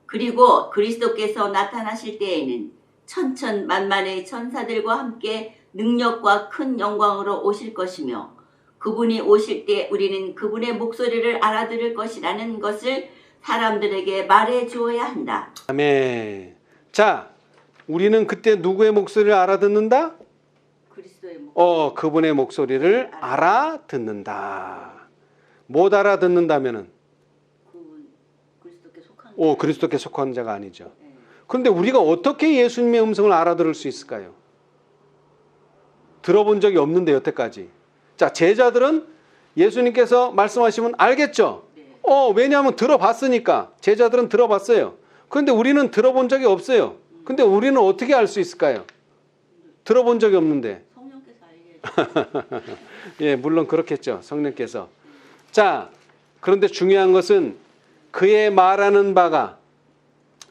그리고 그리스도께서 나타나실 때에는 천천만만의 천사들과 함께 능력과 큰 영광으로 오실 것이며 그분이 오실 때 우리는 그분의 목소리를 알아들을 것이라는 것을 사람들에게 말해 주어야 한다. 아멘. 자, 우리는 그때 누구의 목소리를 알아듣는다? 그리스도의 목소리. 그분의 목소리를 알아듣는다. 못 알아듣는다면은 그분 그리스도께 속한 그리스도께 속한 자가 아니죠. 그런데 우리가 어떻게 예수님의 음성을 알아들을 수 있을까요? 들어본 적이 없는데 여태까지. 자, 제자들은 예수님께서 말씀하시면 알겠죠? 왜냐하면 들어봤으니까. 제자들은 들어봤어요. 그런데 우리는 들어본 적이 없어요. 근데 우리는 어떻게 알 수 있을까요? 들어본 적이 없는데. 성령께서 알게 예, 물론 그렇겠죠. 성령께서. 자, 그런데 중요한 것은 그의 말하는 바가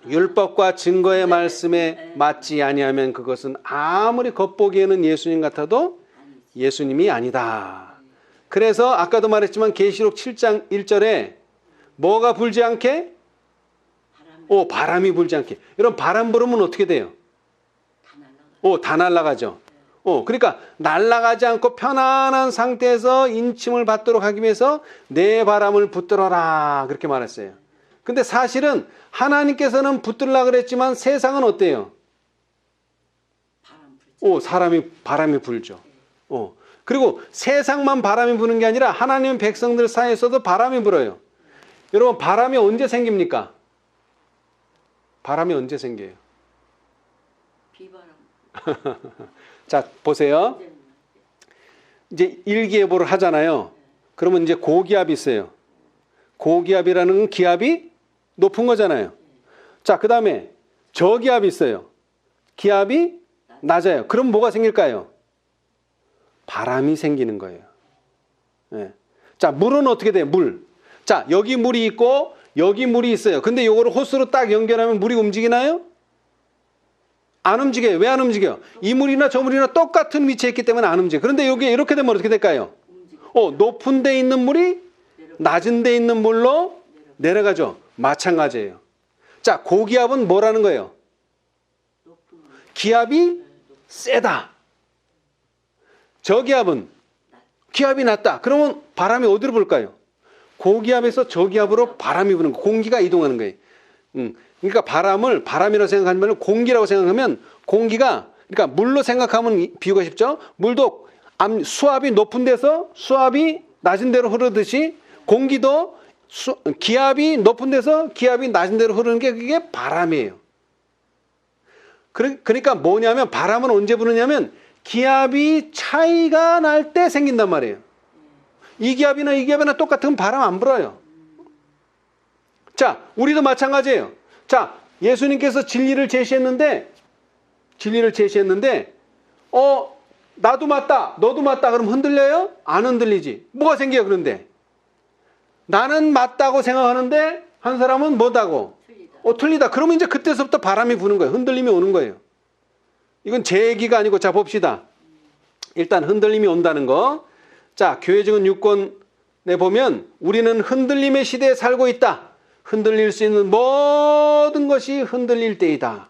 율법과 증거의 말씀에 맞지 아니하면 그것은 아무리 겉보기에는 예수님 같아도 예수님이 아니다. 그래서 아까도 말했지만 계시록 7장 1절에 뭐가 불지 않게? 바람이 불지 않게. 이런 바람 불으면 어떻게 돼요? 다 날아가죠. 그러니까 날아가지 않고 편안한 상태에서 인침을 받도록 하기 위해서 내 바람을 붙들어라 그렇게 말했어요. 근데 사실은 하나님께서는 붙들라 그랬지만 세상은 어때요? 바람이 불죠. 그리고 세상만 바람이 부는 게 아니라 하나님 백성들 사이에서도 바람이 불어요. 여러분, 바람이 언제 생깁니까? 바람이 언제 생겨요? 비바람. 자, 보세요. 이제 일기예보를 하잖아요. 그러면 이제 고기압이 있어요. 고기압이라는 건 기압이 높은 거잖아요. 자, 그 다음에 저기압이 있어요. 기압이 낮아요. 그럼 뭐가 생길까요? 바람이 생기는 거예요. 네. 자, 물은 어떻게 돼요? 물. 자, 여기 물이 있고 여기 물이 있어요. 근데 요거를 호스로 딱 연결하면 물이 움직이나요? 안 움직여요. 왜 안 움직여요? 이 물이나 저 물이나 똑같은 위치에 있기 때문에 안 움직여요. 그런데 여기 이렇게 되면 어떻게 될까요? 높은 데 있는 물이 낮은 데 있는 물로 내려가죠. 마찬가지예요. 자, 고기압은 뭐라는 거예요? 기압이 세다. 저기압은 기압이 낮다. 그러면 바람이 어디로 불까요? 고기압에서 저기압으로 바람이 부는 거예요. 공기가 이동하는 거예요. 그러니까 바람을 바람이라고 생각하지 말고 공기라고 생각하면 공기가, 그러니까 물로 생각하면 비유가 쉽죠. 물도 수압이 높은 데서 수압이 낮은 데로 흐르듯이 공기도 기압이 높은 데서 기압이 낮은 데로 흐르는 게 그게 바람이에요. 그러니까 뭐냐면 바람은 언제 부느냐면 기압이 차이가 날 때 생긴단 말이에요. 이 기압이나 이 기압이나 똑같으면 바람 안 불어요. 자, 우리도 마찬가지예요. 자, 예수님께서 진리를 제시했는데 나도 맞다, 너도 맞다 그럼 흔들려요? 안 흔들리지. 뭐가 생겨요? 그런데 나는 맞다고 생각하는데 한 사람은 뭐다고? 틀리다. 그러면 이제 그때서부터 바람이 부는 거예요. 흔들림이 오는 거예요. 이건 제 얘기가 아니고, 자 봅시다. 일단 흔들림이 온다는 거. 자, 교회 증언 6권 네, 보면 우리는 흔들림의 시대에 살고 있다. 흔들릴 수 있는 모든 것이 흔들릴 때이다.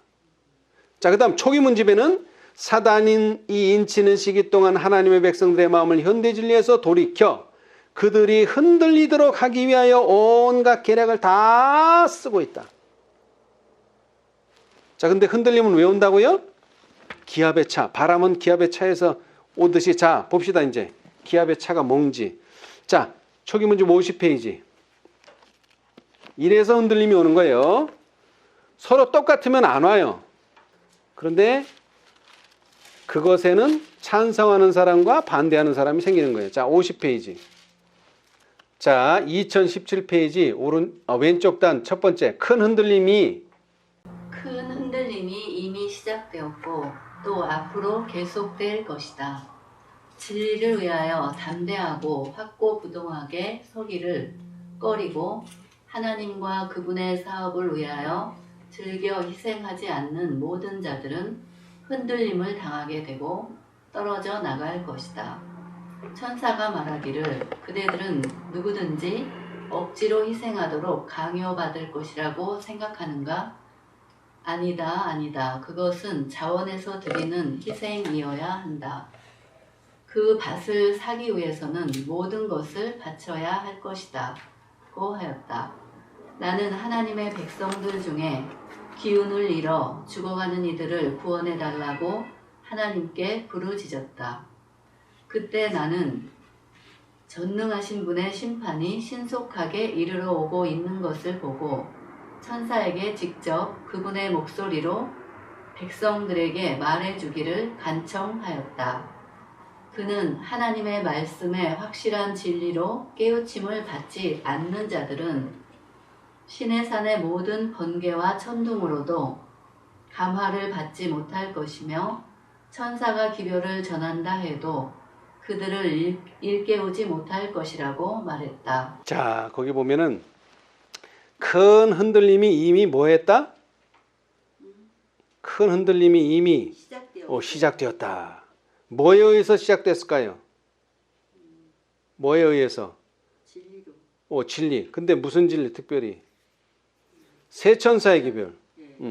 자, 그 다음 초기 문집에는 사단인 이 인치는 시기 동안 하나님의 백성들의 마음을 현대진리에서 돌이켜 그들이 흔들리도록 하기 위하여 온갖 계략을 다 쓰고 있다. 자, 근데 흔들림은 왜 온다고요? 기압의 차. 바람은 기압의 차에서 오듯이. 자, 봅시다 이제. 기압의 차가 뭔지. 자, 초기 문집 50페이지. 이래서 흔들림이 오는 거예요. 서로 똑같으면 안 와요. 그런데 그것에는 찬성하는 사람과 반대하는 사람이 생기는 거예요. 자, 50페이지. 자, 2017페이지 왼쪽 단 첫 번째. 큰 흔들림이 이미 시작되었고 또 앞으로 계속될 것이다. 진리를 위하여 담대하고 확고부동하게 서기를 꺼리고 하나님과 그분의 사업을 위하여 즐겨 희생하지 않는 모든 자들은 흔들림을 당하게 되고 떨어져 나갈 것이다. 천사가 말하기를 그대들은 누구든지 억지로 희생하도록 강요받을 것이라고 생각하는가? 아니다, 아니다. 그것은 자원에서 드리는 희생이어야 한다. 그 밭을 사기 위해서는 모든 것을 바쳐야 할 것이다. 고 하였다. 나는 하나님의 백성들 중에 기운을 잃어 죽어가는 이들을 구원해달라고 하나님께 부르짖었다. 그때 나는 전능하신 분의 심판이 신속하게 이르러 오고 있는 것을 보고 천사에게 직접 그분의 목소리로 백성들에게 말해주기를 간청하였다. 그는 하나님의 말씀에 확실한 진리로 깨우침을 받지 않는 자들은 신의 산의 모든 번개와 천둥으로도 감화를 받지 못할 것이며 천사가 기별을 전한다 해도 그들을 일깨우지 못할 것이라고 말했다. 자, 거기 보면은 큰 흔들림이 이미 뭐 했다? 큰 흔들림이 이미 시작되었다. 뭐에 의해서 시작됐을까요? 뭐에 의해서? 진리로. 진리. 근데 무슨 진리 특별히? 세 천사의 기별.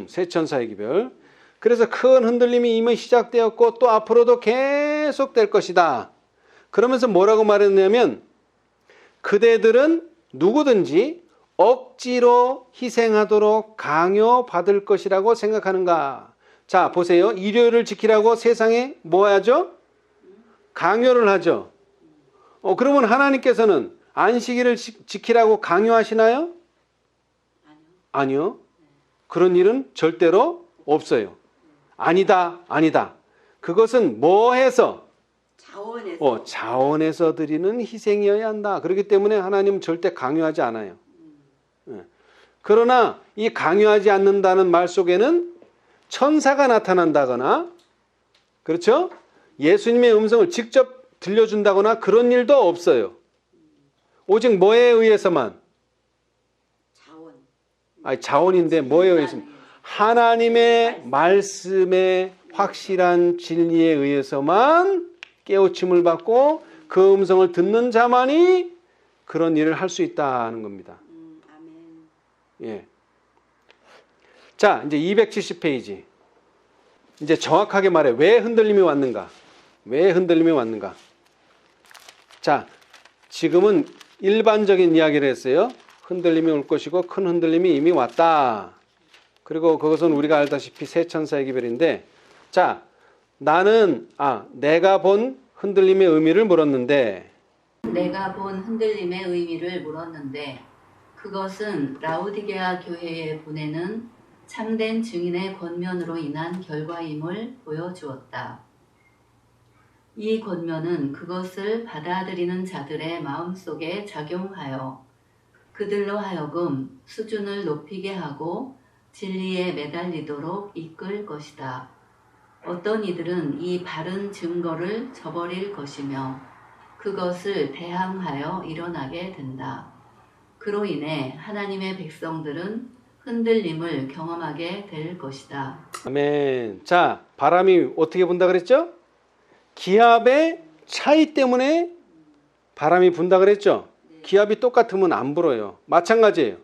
세 천사의 기별. 그래서 큰 흔들림이 이미 시작되었고 또 앞으로도 계속될 것이다. 그러면서 뭐라고 말했냐면 그대들은 누구든지 억지로 희생하도록 강요받을 것이라고 생각하는가? 자, 보세요. 일요일을 지키라고 세상에 뭐 하죠? 강요를 하죠. 그러면 하나님께서는 안식일을 지키라고 강요하시나요? 아니요. 그런 일은 절대로 없어요. 아니다, 아니다. 그것은 뭐 해서? 자원에서 드리는 희생이어야 한다. 그렇기 때문에 하나님은 절대 강요하지 않아요. 그러나 이 강요하지 않는다는 말 속에는 천사가 나타난다거나, 그렇죠? 예수님의 음성을 직접 들려준다거나 그런 일도 없어요. 오직 뭐에 의해서만? 자원인데 뭐에 의해서만? 하나님의 말씀의 확실한 진리에 의해서만 깨우침을 받고 그 음성을 듣는 자만이 그런 일을 할 수 있다는 겁니다. 예. 자, 이제 270페이지. 이제 정확하게 말해. 왜 흔들림이 왔는가? 왜 흔들림이 왔는가? 자, 지금은 일반적인 이야기를 했어요. 흔들림이 올 것이고 큰 흔들림이 이미 왔다. 그리고 그것은 우리가 알다시피 세 천사의 기별인데, 자, 내가 본 흔들림의 의미를 물었는데, 내가 본 흔들림의 의미를 물었는데 그것은 라우디게아 교회에 보내는 참된 증인의 권면으로 인한 결과임을 보여주었다. 이 권면은 그것을 받아들이는 자들의 마음속에 작용하여 그들로 하여금 수준을 높이게 하고 진리에 매달리도록 이끌 것이다. 어떤 이들은 이 바른 증거를 저버릴 것이며 그것을 대항하여 일어나게 된다. 그로 인해 하나님의 백성들은 흔들림을 경험하게 될 것이다. 아멘. 자, 바람이 어떻게 분다 그랬죠? 기압의 차이 때문에 바람이 분다 그랬죠? 네. 기압이 똑같으면 안 불어요. 마찬가지예요.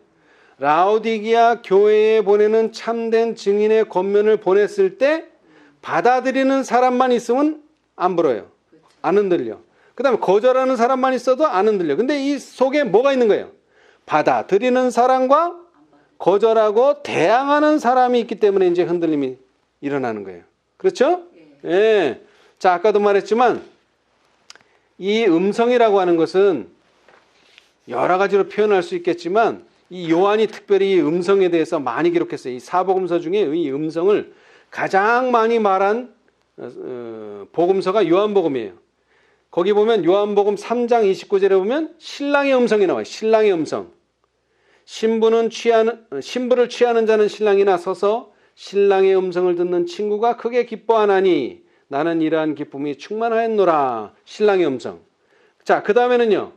라오디게아 교회에 보내는 참된 증인의 권면을 보냈을 때 받아들이는 사람만 있으면 안 불어요. 안 흔들려. 그 다음에 거절하는 사람만 있어도 안 흔들려. 근데 이 속에 뭐가 있는 거예요? 받아들이는 사람과 거절하고 대항하는 사람이 있기 때문에 이제 흔들림이 일어나는 거예요. 그렇죠? 예. 자, 아까도 말했지만 이 음성이라고 하는 것은 여러 가지로 표현할 수 있겠지만 이 요한이 특별히 이 음성에 대해서 많이 기록했어요. 이 사복음서 중에 이 음성을 가장 많이 말한 복음서가 요한복음이에요. 거기 보면 요한복음 3장 29절에 보면 신랑의 음성이 나와요. 신랑의 음성. 신부를 취하는 자는 신랑이나 서서 신랑의 음성을 듣는 친구가 크게 기뻐하나니 나는 이러한 기쁨이 충만하였노라. 신랑의 음성. 자, 그 다음에는요.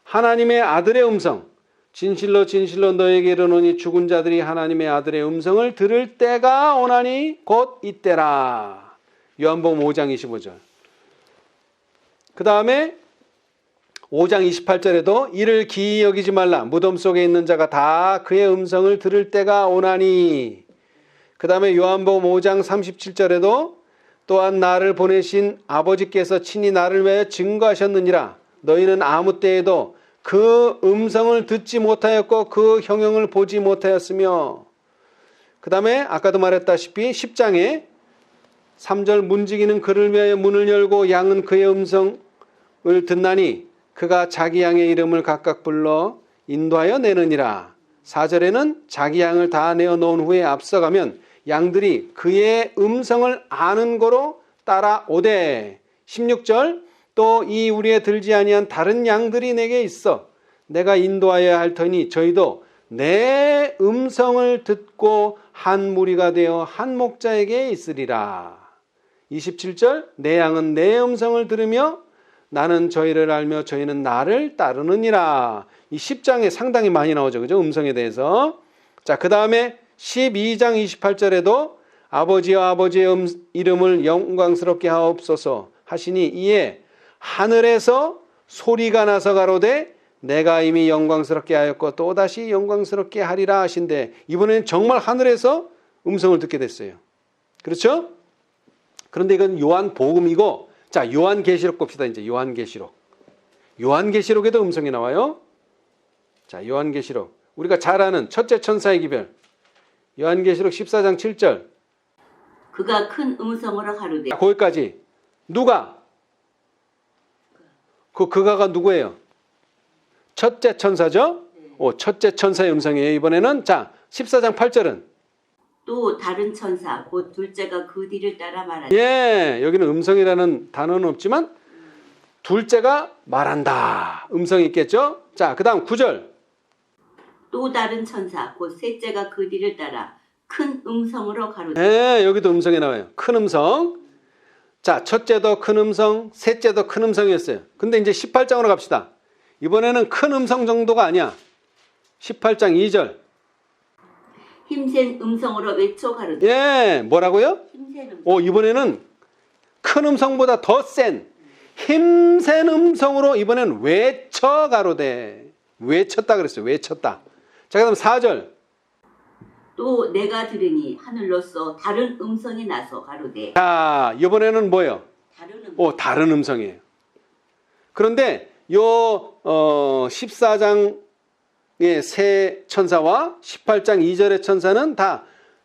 하나님의 아들의 음성. 진실로 진실로 너에게 이르노니 죽은 자들이 하나님의 아들의 음성을 들을 때가 오나니 곧 이때라. 요한복음 5장 25절. 그 다음에 5장 28절에도 이를 기이 여기지 말라. 무덤 속에 있는 자가 다 그의 음성을 들을 때가 오나니. 그 다음에 요한복음 5장 37절에도 또한 나를 보내신 아버지께서 친히 나를 위하여 증거하셨느니라. 너희는 아무 때에도 그 음성을 듣지 못하였고 그 형용을 보지 못하였으며. 그 다음에 아까도 말했다시피 10장에 3절 문지기는 그를 위하여 문을 열고 양은 그의 음성을 듣나니 그가 자기 양의 이름을 각각 불러 인도하여 내느니라. 4절에는 자기 양을 다 내어 놓은 후에 앞서가면 양들이 그의 음성을 아는 거로 따라오되. 16절 또 이 우리에 들지 아니한 다른 양들이 내게 있어 내가 인도하여야 할 터니 저희도 내 음성을 듣고 한 무리가 되어 한 목자에게 있으리라. 27절 내 양은 내 음성을 들으며 나는 저희를 알며 저희는 나를 따르느니라. 이 10장에 상당히 많이 나오죠. 그죠? 음성에 대해서. 자, 그 다음에 12장 28절에도 아버지여 아버지의 이름을 영광스럽게 하옵소서 하시니 이에 하늘에서 소리가 나서 가로되 내가 이미 영광스럽게 하였고 또다시 영광스럽게 하리라 하신대. 이번에는 정말 하늘에서 음성을 듣게 됐어요. 그렇죠? 그런데 이건 요한복음이고, 자, 요한계시록 봅시다. 이제 요한계시록. 요한계시록에도 음성이 나와요. 자, 요한계시록. 우리가 잘 아는 첫째 천사의 기별. 요한계시록 14장 7절. 그가 큰 음성으로 가로되. 자, 거기까지. 누가? 그가가 누구예요? 첫째 천사죠? 첫째 천사의 음성이에요. 이번에는. 자, 14장 8절은? 또 다른 천사 곧 둘째가 그 뒤를 따라 말하되. 예, 여기는 음성이라는 단어는 없지만 둘째가 말한다. 음성이 있겠죠? 자, 그 다음 9절. 또 다른 천사 곧 셋째가 그 뒤를 따라 큰 음성으로 가로되. 예, 여기도 음성이 나와요. 큰 음성. 자, 첫째도 큰 음성, 셋째도 큰 음성이었어요. 근데 이제 18장으로 갑시다. 이번에는 큰 음성 정도가 아니야. 18장 2절. 힘센 음성으로 외쳐 가로되. 예, 뭐라고요? 힘센 음성. 이번에는 큰 음성보다 더 센 힘센 음성으로 이번엔 외쳐 가로되. 외쳤다 그랬어요. 외쳤다. 자, 그 다음 4절. 또 내가 들으니 하늘로서 다른 음성이 나서 가로되. 자, 이번에는 뭐예요? 다른 음성. 다른 음성이에요. 그런데 요 14장의 세 천사와 18장 2절의 천사는 다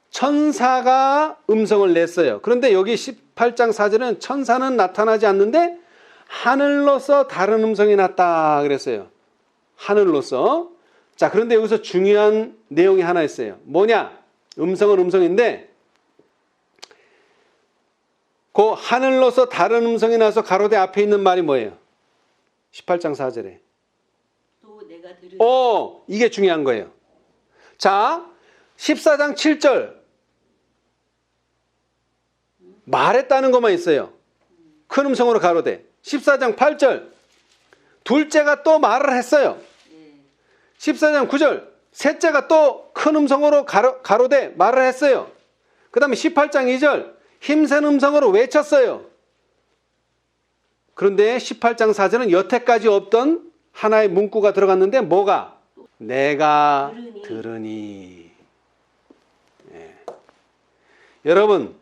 천사가 음성을 냈어요. 그런데 여기 18장 4절은 천사는 나타나지 않는데 하늘로서 다른 음성이 났다 그랬어요. 하늘로서. 자, 그런데 여기서 중요한 내용이 하나 있어요. 뭐냐? 음성은 음성인데 그 하늘로서 다른 음성이 나서 가로대 앞에 있는 말이 뭐예요? 18장 4절에. 또 내가 들으니. 이게 중요한 거예요. 자, 14장 7절. 말했다는 것만 있어요. 큰 음성으로 가로대. 14장 8절. 둘째가 또 말을 했어요. 14장 9절. 셋째가 또 큰 음성으로 가로대 말을 했어요. 그 다음에 18장 2절. 힘센 음성으로 외쳤어요. 그런데 18장 4절은 여태까지 없던 하나의 문구가 들어갔는데 뭐가? 내가 들으니. 예. 여러분,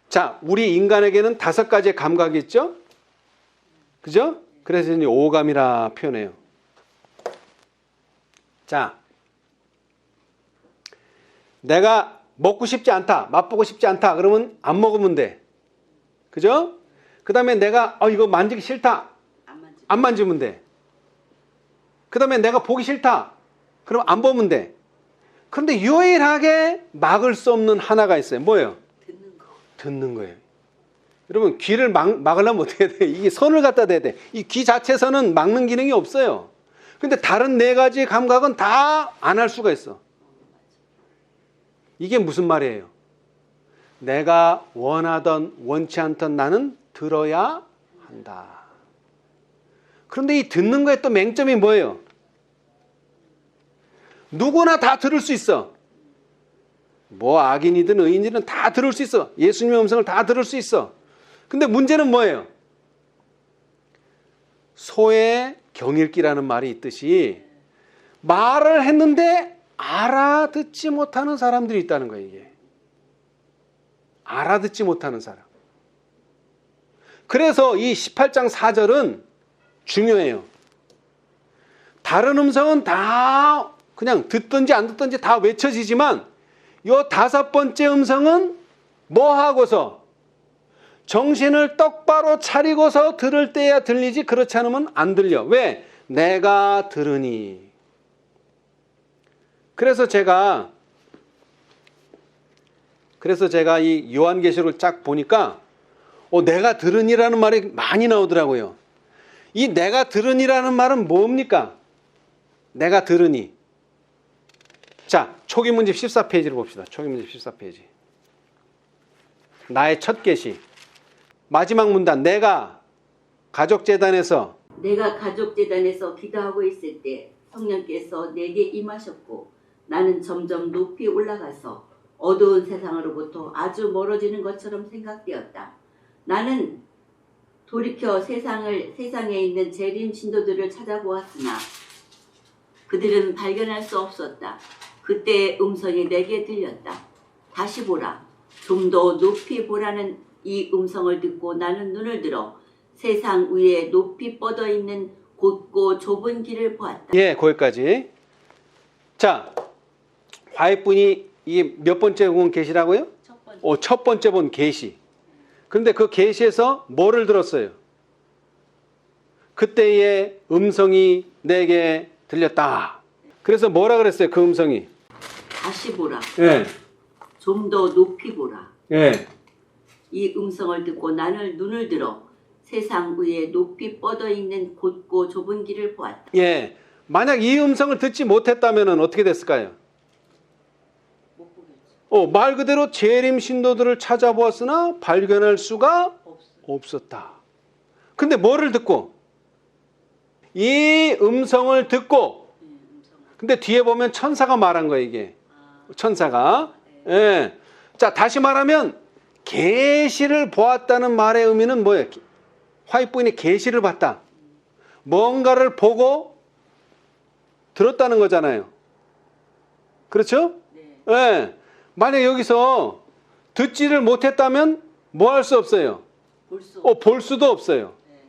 자, 우리 인간에게는 5가지의 감각이 있죠? 그죠? 그래서 이제 오감이라 표현해요. 자, 내가 먹고 싶지 않다, 맛보고 싶지 않다, 그러면 안 먹으면 돼. 그죠? 그 다음에 내가 이거 만지기 싫다, 안 만지면 돼. 그 다음에 내가 보기 싫다, 그럼 안 보면 돼. 그런데 유일하게 막을 수 없는 하나가 있어요. 뭐예요? 듣는 거예요. 여러분, 귀를 막으려면 어떻게 해야 돼? 이게 선을 갖다 대야 돼. 이 귀 자체에서는 막는 기능이 없어요. 근데 다른 4가지 감각은 다 안 할 수가 있어. 이게 무슨 말이에요? 내가 원하던 원치 않던 나는 들어야 한다. 그런데 이 듣는 거에 또 맹점이 뭐예요? 누구나 다 들을 수 있어. 뭐 악인이든 의인이든 다 들을 수 있어. 예수님의 음성을 다 들을 수 있어. 근데 문제는 뭐예요? 소의 경읽기라는 말이 있듯이 말을 했는데 알아듣지 못하는 사람들이 있다는 거예요. 이게 알아듣지 못하는 사람. 그래서 이 18장 4절은 중요해요. 다른 음성은 다 그냥 듣든지 안 듣든지 다 외쳐지지만 이 5번째 음성은 뭐 하고서 정신을 똑바로 차리고서 들을 때야 들리지, 그렇지 않으면 안 들려. 왜? 내가 들으니. 그래서 제가 이 요한계시록을 쫙 보니까 내가 들으니라는 말이 많이 나오더라고요. 이 내가 들으니라는 말은 뭡니까? 내가 들으니. 자, 초기 문집 14페이지를 봅시다. 초기 문집 14페이지. 나의 첫 계시. 마지막 문단. 내가 가족재단에서 기도하고 있을 때 성령께서 내게 임하셨고 나는 점점 높이 올라가서 어두운 세상으로부터 아주 멀어지는 것처럼 생각되었다. 나는 돌이켜 세상에 있는 재림 신도들을 찾아보았으나 그들은 발견할 수 없었다. 그때 음성이 내게 들렸다. 다시 보라. 좀 더 높이 보라는 이 음성을 듣고 나는 눈을 들어 세상 위에 높이 뻗어 있는 곧고 좁은 길을 보았다. 예, 거기까지. 자, 화이트분이 이게 몇 번째 본 계시라고요? 첫 번째 본 계시. 그런데 그 계시에서 뭐를 들었어요? 그때의 음성이 내게 들렸다. 그래서 뭐라 그랬어요? 그 음성이. 다시 보라. 예. 좀 더 높이 보라. 예. 이 음성을 듣고 나는 눈을 들어 세상 위에 높이 뻗어 있는 곧고 좁은 길을 보았다. 예. 만약 이 음성을 듣지 못했다면 어떻게 됐을까요? 못 보겠지. 말 그대로 재림 신도들을 찾아보았으나 발견할 수가 없었다. 근데 뭐를 듣고? 이 음성을 듣고. 근데 뒤에 보면 천사가 말한 거예요, 이게. 천사가. 예. 자, 다시 말하면 계시를 보았다는 말의 의미는 뭐예요? 화이트부인이 계시를 봤다. 뭔가를 보고 들었다는 거잖아요. 그렇죠? 네. 예. 만약 여기서 듣지를 못했다면 뭐 할 수 없어요? 볼 수도 없어요. 네.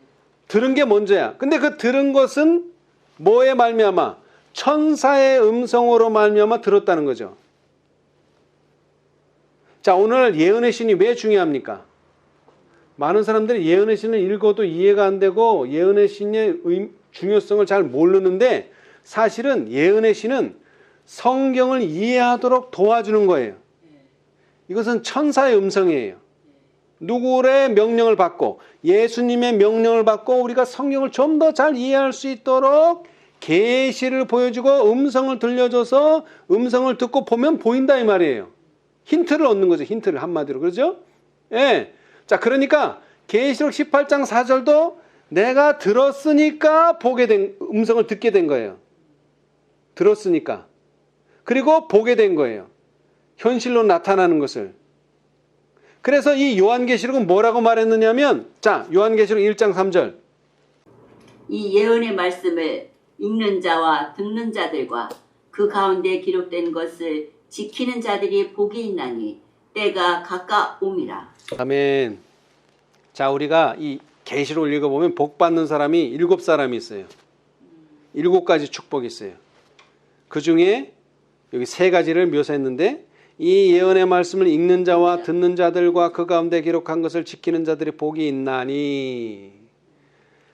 들은 게 먼저야. 근데 그 들은 것은 뭐에 말미암아? 천사의 음성으로 말미암아 들었다는 거죠. 자, 오늘 예언의 신이 왜 중요합니까? 많은 사람들이 예언의 신을 읽어도 이해가 안 되고 예언의 신의 중요성을 잘 모르는데 사실은 예언의 신은 성경을 이해하도록 도와주는 거예요. 이것은 천사의 음성이에요. 누구의 명령을 받고 예수님의 명령을 받고 우리가 성경을 좀 더 잘 이해할 수 있도록 계시를 보여주고 음성을 들려줘서 음성을 듣고 보면 보인다 이 말이에요. 힌트를 얻는 거죠. 힌트를 한마디로. 그렇죠? 예. 자, 그러니까 계시록 18장 4절도 내가 들었으니까 음성을 듣게 된 거예요. 들었으니까. 그리고 보게 된 거예요. 현실로 나타나는 것을. 그래서 이 요한계시록은 뭐라고 말했느냐면, 자, 요한계시록 1장 3절. 이 예언의 말씀을 읽는 자와 듣는 자들과 그 가운데 기록된 것을 지키는 자들이 복이 있나니 때가 가까움이라. 아멘. 자, 우리가 이 계시록 읽어보면 복 받는 사람이 7사람이 있어요. 7가지 축복이 있어요. 그 중에 여기 3가지를 묘사했는데, 이 예언의 말씀을 읽는 자와 듣는 자들과 그 가운데 기록한 것을 지키는 자들이 복이 있나니.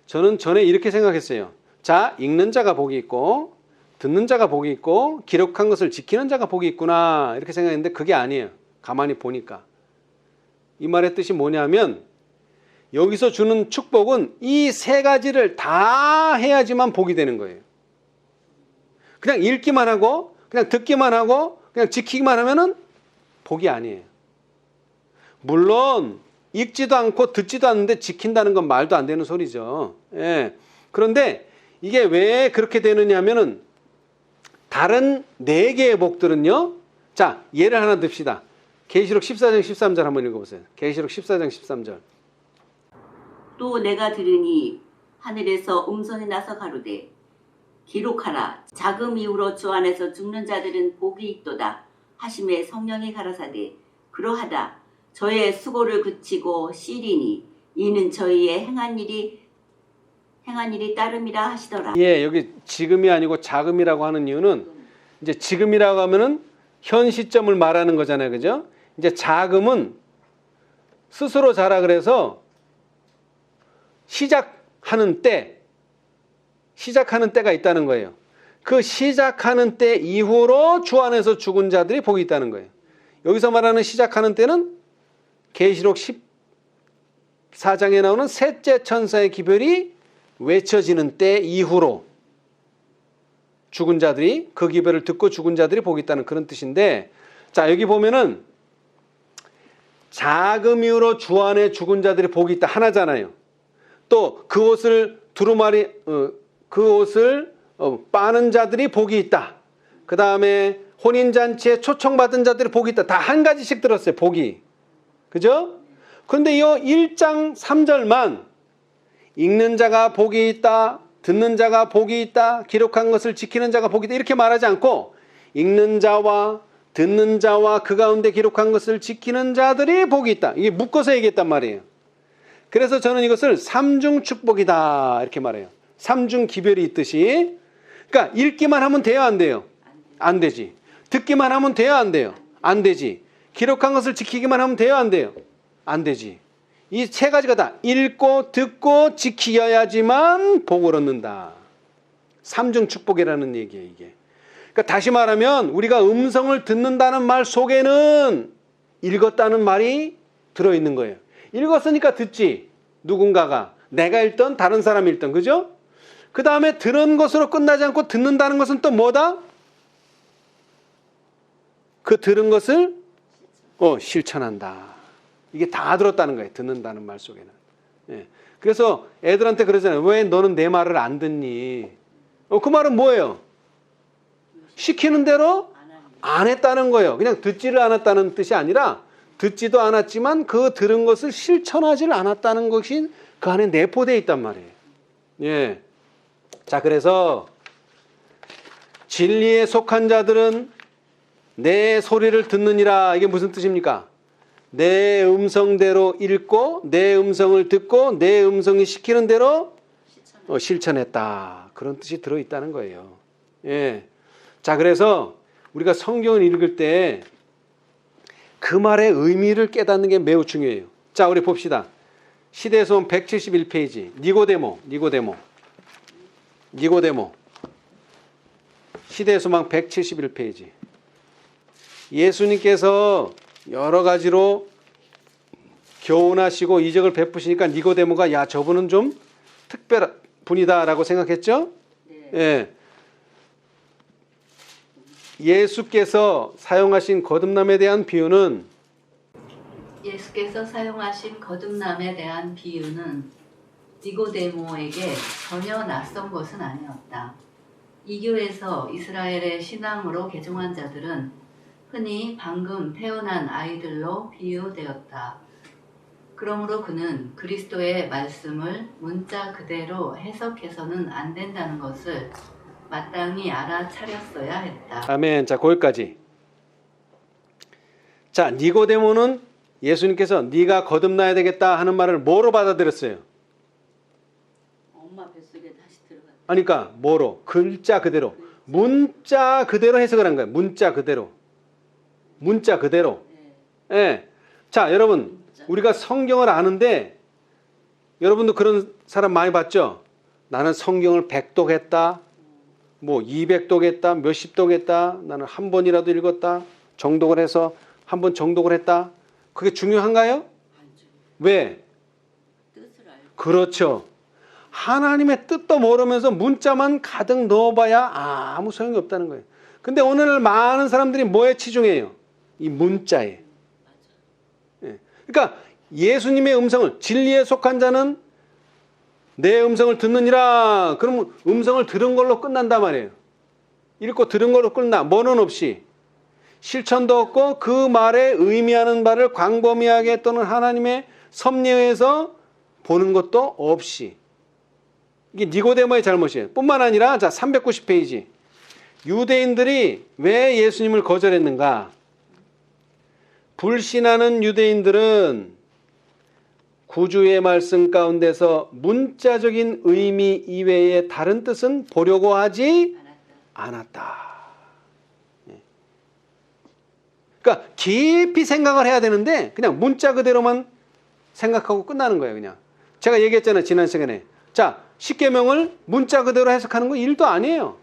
저는 전에 이렇게 생각했어요. 자, 읽는 자가 복이 있고 듣는 자가 복이 있고 기록한 것을 지키는 자가 복이 있구나, 이렇게 생각했는데 그게 아니에요. 가만히 보니까 이 말의 뜻이 뭐냐면, 여기서 주는 축복은 이 3가지를 다 해야지만 복이 되는 거예요. 그냥 읽기만 하고 그냥 듣기만 하고 그냥 지키기만 하면은 복이 아니에요. 물론 읽지도 않고 듣지도 않는데 지킨다는 건 말도 안 되는 소리죠. 예. 그런데 이게 왜 그렇게 되느냐 하면은, 다른 4개의 복들은요. 자, 예를 하나 듭시다. 계시록 14장 13절 한번 읽어보세요. 계시록 14장 13절. 또 내가 들으니 하늘에서 음성이 나서 가로되 기록하라. 자금 이후로 주 안에서 죽는 자들은 복이 있도다 하심에 성령이 가라사대 그러하다. 저의 수고를 그치고 쉬리니 이는 저희의 행한 일이 따름이라 하시더라. 예, 여기 지금이 아니고 자금이라고 하는 이유는, 이제 지금이라고 하면은 현 시점을 말하는 거잖아요. 그죠? 이제 자금은 스스로 자라 그래서 시작하는 때가 있다는 거예요. 그 시작하는 때 이후로 주 안에서 죽은 자들이 복이 있다는 거예요. 여기서 말하는 시작하는 때는 계시록 14장에 나오는 셋째 천사의 기별이 외쳐지는 때 이후로 죽은 자들이, 그 기별을 듣고 죽은 자들이 복이 있다는 그런 뜻인데, 자, 여기 보면은 자금 이후로 주 안에 죽은 자들이 복이 있다 하나잖아요. 또 그 옷을 그 옷을 빠는 자들이 복이 있다. 그 다음에 혼인잔치에 초청받은 자들이 복이 있다. 다 한 가지씩 들었어요. 복이. 그죠? 그런데 이 1장 3절만 읽는 자가 복이 있다, 듣는 자가 복이 있다, 기록한 것을 지키는 자가 복이 있다, 이렇게 말하지 않고 읽는 자와 듣는 자와 그 가운데 기록한 것을 지키는 자들이 복이 있다, 이게 묶어서 얘기했단 말이에요. 그래서 저는 이것을 삼중 축복이다 이렇게 말해요. 삼중 기별이 있듯이. 그러니까 읽기만 하면 돼요, 안 돼요? 안 되지. 듣기만 하면 돼요, 안 돼요? 안 되지. 기록한 것을 지키기만 하면 돼요, 안 돼요? 안 되지. 이 3가지가 다 읽고 듣고 지키어야지만 복을 얻는다. 삼중 축복이라는 얘기예요, 이게. 그러니까 다시 말하면 우리가 음성을 듣는다는 말 속에는 읽었다는 말이 들어있는 거예요. 읽었으니까 듣지. 누군가가. 내가 읽던 다른 사람이 읽던. 그죠? 그 다음에 들은 것으로 끝나지 않고 듣는다는 것은 또 뭐다? 그 들은 것을 실천한다. 이게 다 들었다는 거예요. 듣는다는 말 속에는. 예. 그래서 애들한테 그러잖아요. 왜 너는 내 말을 안 듣니? 그 말은 뭐예요? 시키는 대로 안 했다는 거예요. 그냥 듣지를 않았다는 뜻이 아니라, 듣지도 않았지만 그 들은 것을 실천하지를 않았다는 것이 그 안에 내포되어 있단 말이에요. 예. 자, 그래서 진리에 속한 자들은 내 소리를 듣느니라. 이게 무슨 뜻입니까? 내 음성대로 읽고 내 음성을 듣고 내 음성이 시키는 대로 실천했다. 그런 뜻이 들어있다는 거예요. 예. 자, 그래서 우리가 성경을 읽을 때 그 말의 의미를 깨닫는 게 매우 중요해요. 자, 우리 봅시다. 시대소원 171페이지. 니고데모. 시대소망 171페이지. 예수님께서 여러 가지로 교훈하시고 이적을 베푸시니까 니고데모가 야, 저분은 좀 특별한 분이다라고 생각했죠? 네. 예. 예수께서 사용하신 거듭남에 대한 비유는 니고데모에게 전혀 낯선 것은 아니었다. 이교에서 이스라엘의 신앙으로 개종한 자들은 흔히 방금 태어난 아이들로 비유되었다. 그러므로 그는 그리스도의 말씀을 문자 그대로 해석해서는 안 된다는 것을 마땅히 알아차렸어야 했다. 아멘. 자, 거기까지. 자, 니고데모는 예수님께서 네가 거듭나야 되겠다 하는 말을 뭐로 받아들였어요? 엄마 뱃속에 다시 들어갔다. 그러니까 뭐로? 글자 그대로. 문자 그대로 해석을 한 거예요. 문자 그대로. 문자 그대로. 네. 예. 자, 여러분, 우리가 성경을 아는데 여러분도 그런 사람 많이 봤죠? 나는 성경을 100독 했다. 뭐 200독 했다. 몇십 독 했다. 나는 한 번이라도 읽었다. 정독을 해서 한 번 정독을 했다. 그게 중요한가요? 아니죠. 왜? 뜻을 알고. 그렇죠. 하나님의 뜻도 모르면서 문자만 가득 넣어봐야 아무 소용이 없다는 거예요. 근데 오늘 많은 사람들이 뭐에 치중해요? 이 문자에. 예. 그러니까 예수님의 음성을, 진리에 속한 자는 내 음성을 듣느니라. 그러면 음성을 들은 걸로 끝난단 말이에요. 읽고 들은 걸로 끝나. 뭐는 없이. 실천도 없고 그 말에 의미하는 바를 광범위하게 또는 하나님의 섭리에 의해서 보는 것도 없이. 이게 니고데모의 잘못이에요. 뿐만 아니라 자 390페이지. 유대인들이 왜 예수님을 거절했는가? 불신하는 유대인들은 구주의 말씀 가운데서 문자적인 의미 이외의 다른 뜻은 보려고 하지 않았다. 그러니까 깊이 생각을 해야 되는데 그냥 문자 그대로만 생각하고 끝나는 거예요. 그냥 제가 얘기했잖아요. 지난 시간에. 자, 십계명을 문자 그대로 해석하는 거 일도 아니에요.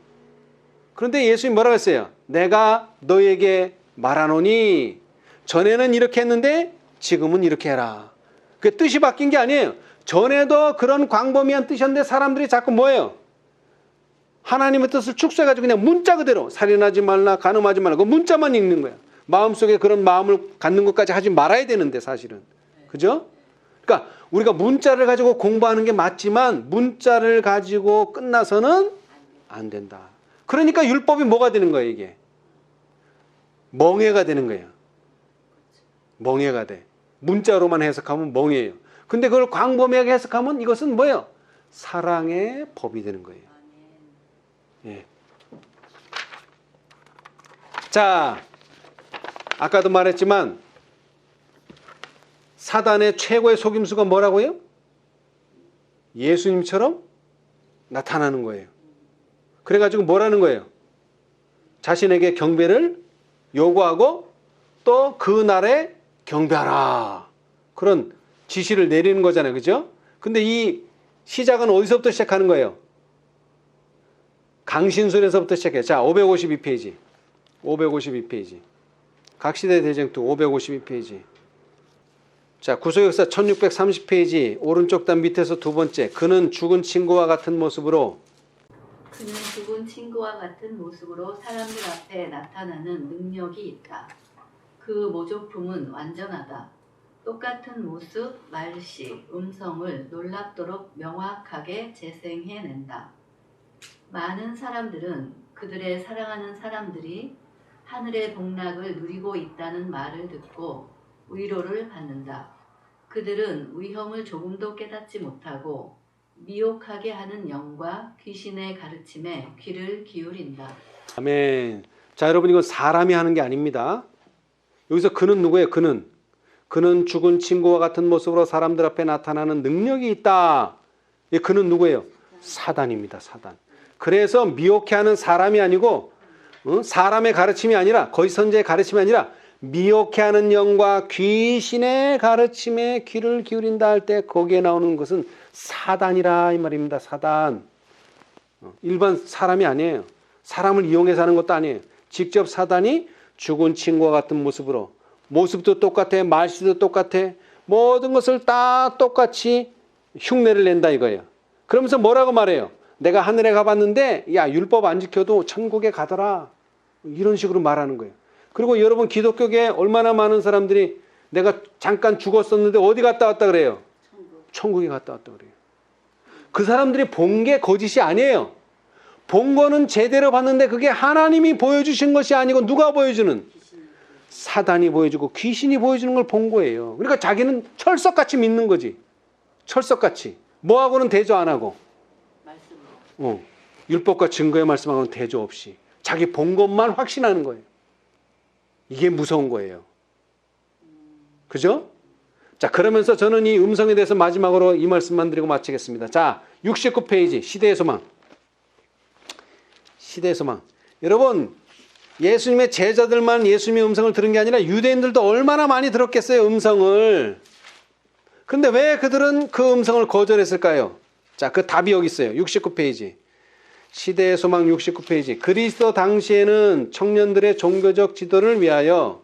그런데 예수님 뭐라고 했어요? 내가 너에게 말하노니 전에는 이렇게 했는데 지금은 이렇게 해라. 그 뜻이 바뀐 게 아니에요. 전에도 그런 광범위한 뜻이었는데 사람들이 자꾸 뭐예요? 하나님의 뜻을 축소해가지고 그냥 문자 그대로 살인하지 말라, 간음하지 말라. 그 문자만 읽는 거야. 마음속에 그런 마음을 갖는 것까지 하지 말아야 되는데 사실은. 그죠? 그러니까 우리가 문자를 가지고 공부하는 게 맞지만 문자를 가지고 끝나서는 안 된다. 그러니까 율법이 뭐가 되는 거예요, 이게? 멍해가 되는 거예요. 멍해가 돼. 문자로만 해석하면 멍해요. 근데 그걸 광범위하게 해석하면 이것은 뭐예요? 사랑의 법이 되는 거예요. 예. 자, 아까도 말했지만 사단의 최고의 속임수가 뭐라고요? 예수님처럼 나타나는 거예요. 그래가지고 뭐라는 거예요? 자신에게 경배를 요구하고 또 그 날에 경배하라. 그런 지시를 내리는 거잖아요. 그죠? 근데 이 시작은 어디서부터 시작하는 거예요? 강신술에서부터 시작해요. 자, 552페이지. 552페이지. 각시대 대쟁투 552페이지. 자, 구속역사 1630페이지. 오른쪽 단 밑에서 두 번째. 그는 죽은 친구와 같은 모습으로 그는 죽은 친구와 같은 모습으로 사람들 앞에 나타나는 능력이 있다. 그 모조품은 완전하다. 똑같은 모습, 말씨, 음성을 놀랍도록 명확하게 재생해낸다. 많은 사람들은 그들의 사랑하는 사람들이 하늘의 복락을 누리고 있다는 말을 듣고 위로를 받는다. 그들은 위험을 조금도 깨닫지 못하고 미혹하게 하는 영과 귀신의 가르침에 귀를 기울인다. 아멘. 자, 여러분 이건 사람이 하는 게 아닙니다. 여기서 그는 누구예요? 그는 죽은 친구와 같은 모습으로 사람들 앞에 나타나는 능력이 있다. 그는 누구예요? 사단입니다. 사단. 그래서 미혹해하는 사람이 아니고 사람의 가르침이 아니라 거짓 선지자의 가르침이 아니라 미혹해하는 영과 귀신의 가르침에 귀를 기울인다 할 때 거기에 나오는 것은 사단이라 이 말입니다. 사단. 일반 사람이 아니에요. 사람을 이용해서 하는 것도 아니에요. 직접 사단이 죽은 친구와 같은 모습으로 모습도 똑같아, 말씨도 똑같아, 모든 것을 다 똑같이 흉내를 낸다 이거예요. 그러면서 뭐라고 말해요? 내가 하늘에 가봤는데 야 율법 안 지켜도 천국에 가더라. 이런 식으로 말하는 거예요. 그리고 여러분 기독교계에 얼마나 많은 사람들이 내가 잠깐 죽었었는데 어디 갔다 왔다 그래요? 천국에 갔다 왔다 그래요. 그 사람들이 본 게 거짓이 아니에요. 본 거는 제대로 봤는데 그게 하나님이 보여주신 것이 아니고 누가 보여주는? 사단이 보여주고 귀신이 보여주는 걸 본 거예요. 그러니까 자기는 철석같이 믿는 거지. 철석같이. 뭐하고는 대조 안 하고. 말씀으로. 율법과 증거의 말씀하고는 대조 없이. 자기 본 것만 확신하는 거예요. 이게 무서운 거예요. 그죠? 자, 그러면서 저는 이 음성에 대해서 마지막으로 이 말씀만 드리고 마치겠습니다. 자, 69페이지 시대의 소망. 시대의 소망. 여러분, 예수님의 제자들만 예수님의 음성을 들은 게 아니라 유대인들도 얼마나 많이 들었겠어요, 음성을. 근데 왜 그들은 그 음성을 거절했을까요? 자, 그 답이 여기 있어요. 69페이지. 시대의 소망 69페이지. 그리스도 당시에는 청년들의 종교적 지도를 위하여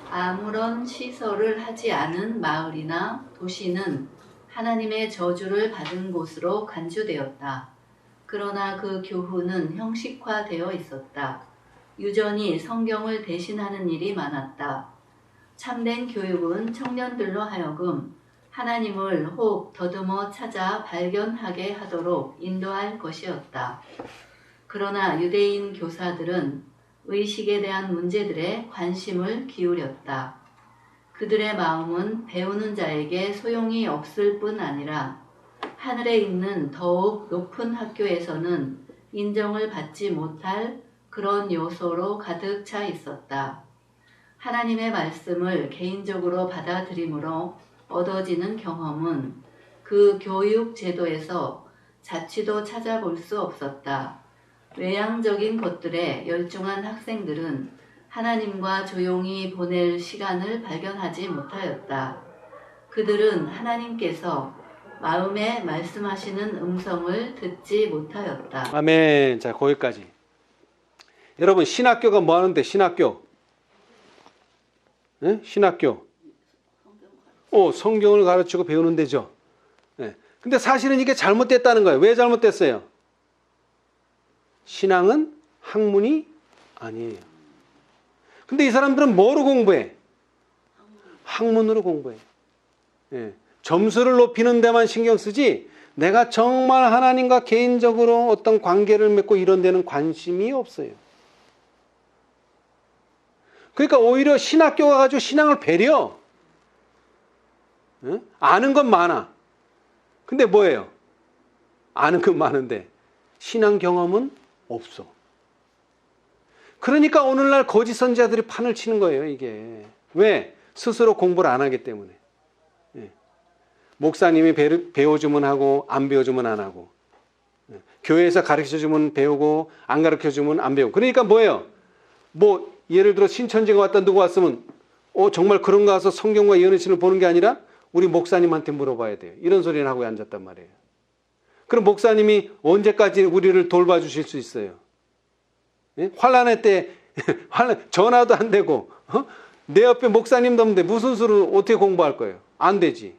아무런 시설을 하지 않은 마을이나 도시는 하나님의 저주를 받은 곳으로 간주되었다. 그러나 그 교훈은 형식화되어 있었다. 유전이 성경을 대신하는 일이 많았다. 참된 교육은 청년들로 하여금 하나님을 혹 더듬어 찾아 발견하게 하도록 인도할 것이었다. 그러나 유대인 교사들은 의식에 대한 문제들에 관심을 기울였다. 그들의 마음은 배우는 자에게 소용이 없을 뿐 아니라 하늘에 있는 더욱 높은 학교에서는 인정을 받지 못할 그런 요소로 가득 차 있었다. 하나님의 말씀을 개인적으로 받아들임으로 얻어지는 경험은 그 교육 제도에서 자취도 찾아볼 수 없었다. 외향적인 것들에 열중한 학생들은 하나님과 조용히 보낼 시간을 발견하지 못하였다. 그들은 하나님께서 마음에 말씀하시는 음성을 듣지 못하였다. 아멘. 자, 거기까지. 여러분, 신학교가 뭐 하는데, 신학교? 네? 신학교. 성경을 가르치고 배우는 데죠. 네. 근데 사실은 이게 잘못됐다는 거예요. 왜 잘못됐어요? 신앙은 학문이 아니에요. 근데 이 사람들은 뭐로 공부해? 학문으로 공부해. 예. 점수를 높이는 데만 신경 쓰지 내가 정말 하나님과 개인적으로 어떤 관계를 맺고 이런 데는 관심이 없어요. 그러니까 오히려 신학교 가가지고 신앙을 배려. 예? 아는 건 많아. 근데 뭐예요? 아는 건 많은데 신앙 경험은 없어. 그러니까 오늘날 거짓 선지자들이 판을 치는 거예요, 이게. 왜? 스스로 공부를 안 하기 때문에. 예. 목사님이 배워주면 하고 안 배워주면 안 하고, 예. 교회에서 가르쳐주면 배우고 안 가르쳐주면 안 배우고. 그러니까 뭐예요? 뭐 예를 들어 신천지가 왔다 누구 왔으면 정말 그런가 해서 성경과 예언의 신을 보는 게 아니라 우리 목사님한테 물어봐야 돼요. 이런 소리를 하고 앉았단 말이에요. 그럼 목사님이 언제까지 우리를 돌봐주실 수 있어요? 예? 환난의 때 전화도 안 되고 내 옆에 목사님도 없는데 무슨 수를 어떻게 공부할 거예요? 안 되지.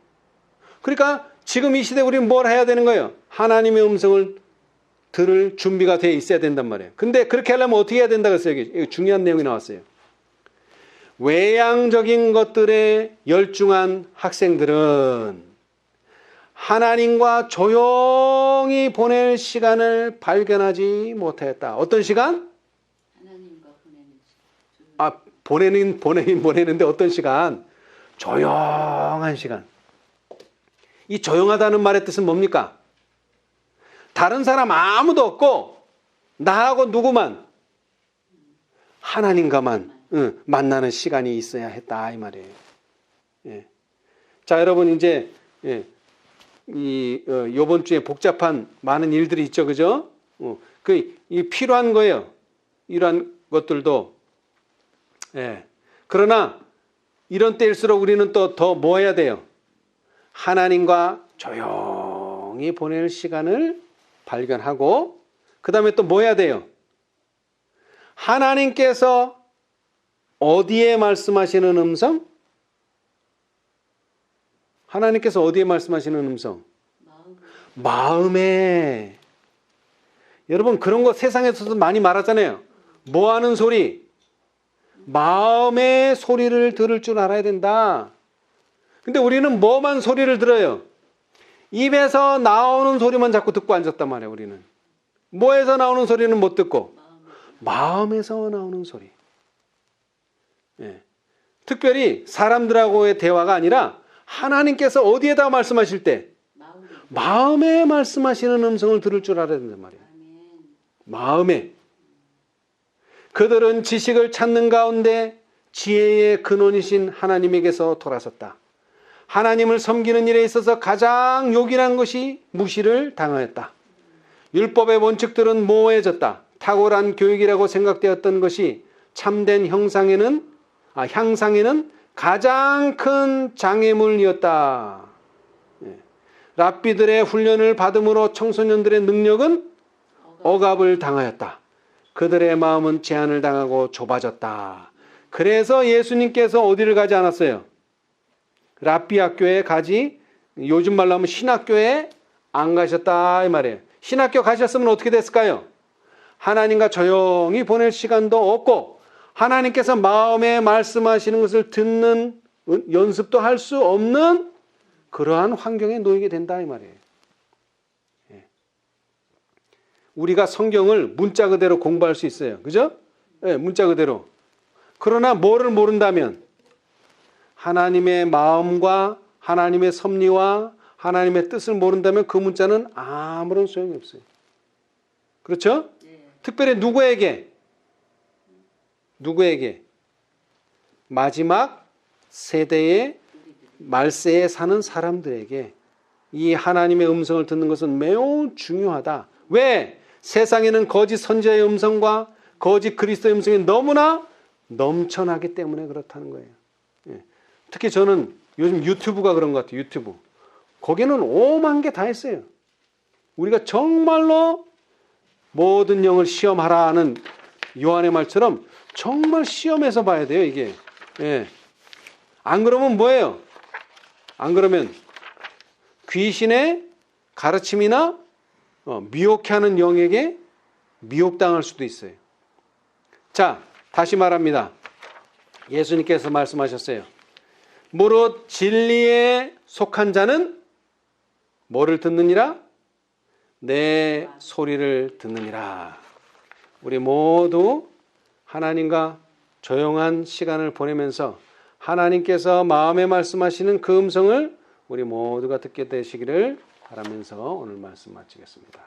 그러니까 지금 이 시대에 우리는 뭘 해야 되는 거예요? 하나님의 음성을 들을 준비가 돼 있어야 된단 말이에요. 근데 그렇게 하려면 어떻게 해야 된다고 했어요? 여기 중요한 내용이 나왔어요. 외향적인 것들에 열중한 학생들은 하나님과 조용히 보낼 시간을 발견하지 못하였다. 어떤 시간? 하나님과 보내는 시간. 보내는데 어떤 시간? 조용한 시간. 이 조용하다는 말의 뜻은 뭡니까? 다른 사람 아무도 없고 나하고 누구만 하나님과만 만나는 시간이 있어야 했다 이 말이에요. 예. 자, 여러분 이제 이번 주에 복잡한 많은 일들이 있죠, 그죠? 이 필요한 거예요. 이러한 것들도. 예. 그러나 이런 때일수록 우리는 또 더 뭐 해야 돼요? 하나님과 조용히 보낼 시간을 발견하고, 그 다음에 또 뭐 해야 돼요? 하나님께서 어디에 말씀하시는 음성? 하나님께서 어디에 말씀하시는 음성? 마음에. 여러분 그런 거 세상에서도 많이 말하잖아요. 뭐 하는 소리? 마음의 소리를 들을 줄 알아야 된다. 근데 우리는 뭐만 소리를 들어요? 입에서 나오는 소리만 자꾸 듣고 앉았단 말이에요. 우리는 뭐에서 나오는 소리는 못 듣고 마음에서 나오는 소리. 예. 특별히 사람들하고의 대화가 아니라 하나님께서 어디에다 말씀하실 때 마음에 말씀하시는 음성을 들을 줄 알아야 된단 말이에요. 마음에. 그들은 지식을 찾는 가운데 지혜의 근원이신 하나님에게서 돌아섰다. 하나님을 섬기는 일에 있어서 가장 요긴한 것이 무시를 당하였다. 율법의 원칙들은 모호해졌다. 탁월한 교육이라고 생각되었던 것이 참된 향상에는 가장 큰 장애물이었다. 랍비들의 훈련을 받음으로 청소년들의 능력은 억압을 당하였다. 그들의 마음은 제한을 당하고 좁아졌다. 그래서 예수님께서 어디를 가지 않았어요? 랍비 학교에 가지, 요즘 말로 하면 신학교에 안 가셨다 이 말이에요. 신학교 가셨으면 어떻게 됐을까요? 하나님과 조용히 보낼 시간도 없고 하나님께서 마음에 말씀하시는 것을 듣는 연습도 할 수 없는 그러한 환경에 놓이게 된다 이 말이에요. 우리가 성경을 문자 그대로 공부할 수 있어요. 그죠? 네, 문자 그대로. 그러나 뭐를 모른다면 하나님의 마음과 하나님의 섭리와 하나님의 뜻을 모른다면 그 문자는 아무런 소용이 없어요. 그렇죠? 특별히 누구에게? 마지막 세대의 말세에 사는 사람들에게 이 하나님의 음성을 듣는 것은 매우 중요하다. 왜? 세상에는 거짓 선지자의 음성과 거짓 그리스도의 음성이 너무나 넘쳐나기 때문에 그렇다는 거예요. 특히 저는 요즘 유튜브가 그런 것 같아요. 유튜브. 거기는 오만 개 다 있어요. 우리가 정말로 모든 영을 시험하라는 요한의 말처럼 정말 시험해서 봐야 돼요, 이게. 안 그러면 뭐예요? 안 그러면 귀신의 가르침이나 미혹하는 영에게 미혹당할 수도 있어요. 자, 다시 말합니다. 예수님께서 말씀하셨어요. 무릇 진리에 속한 자는 뭐를 듣느니라? 내 소리를 듣느니라. 우리 모두 하나님과 조용한 시간을 보내면서 하나님께서 마음에 말씀하시는 그 음성을 우리 모두가 듣게 되시기를 바라면서 오늘 말씀 마치겠습니다.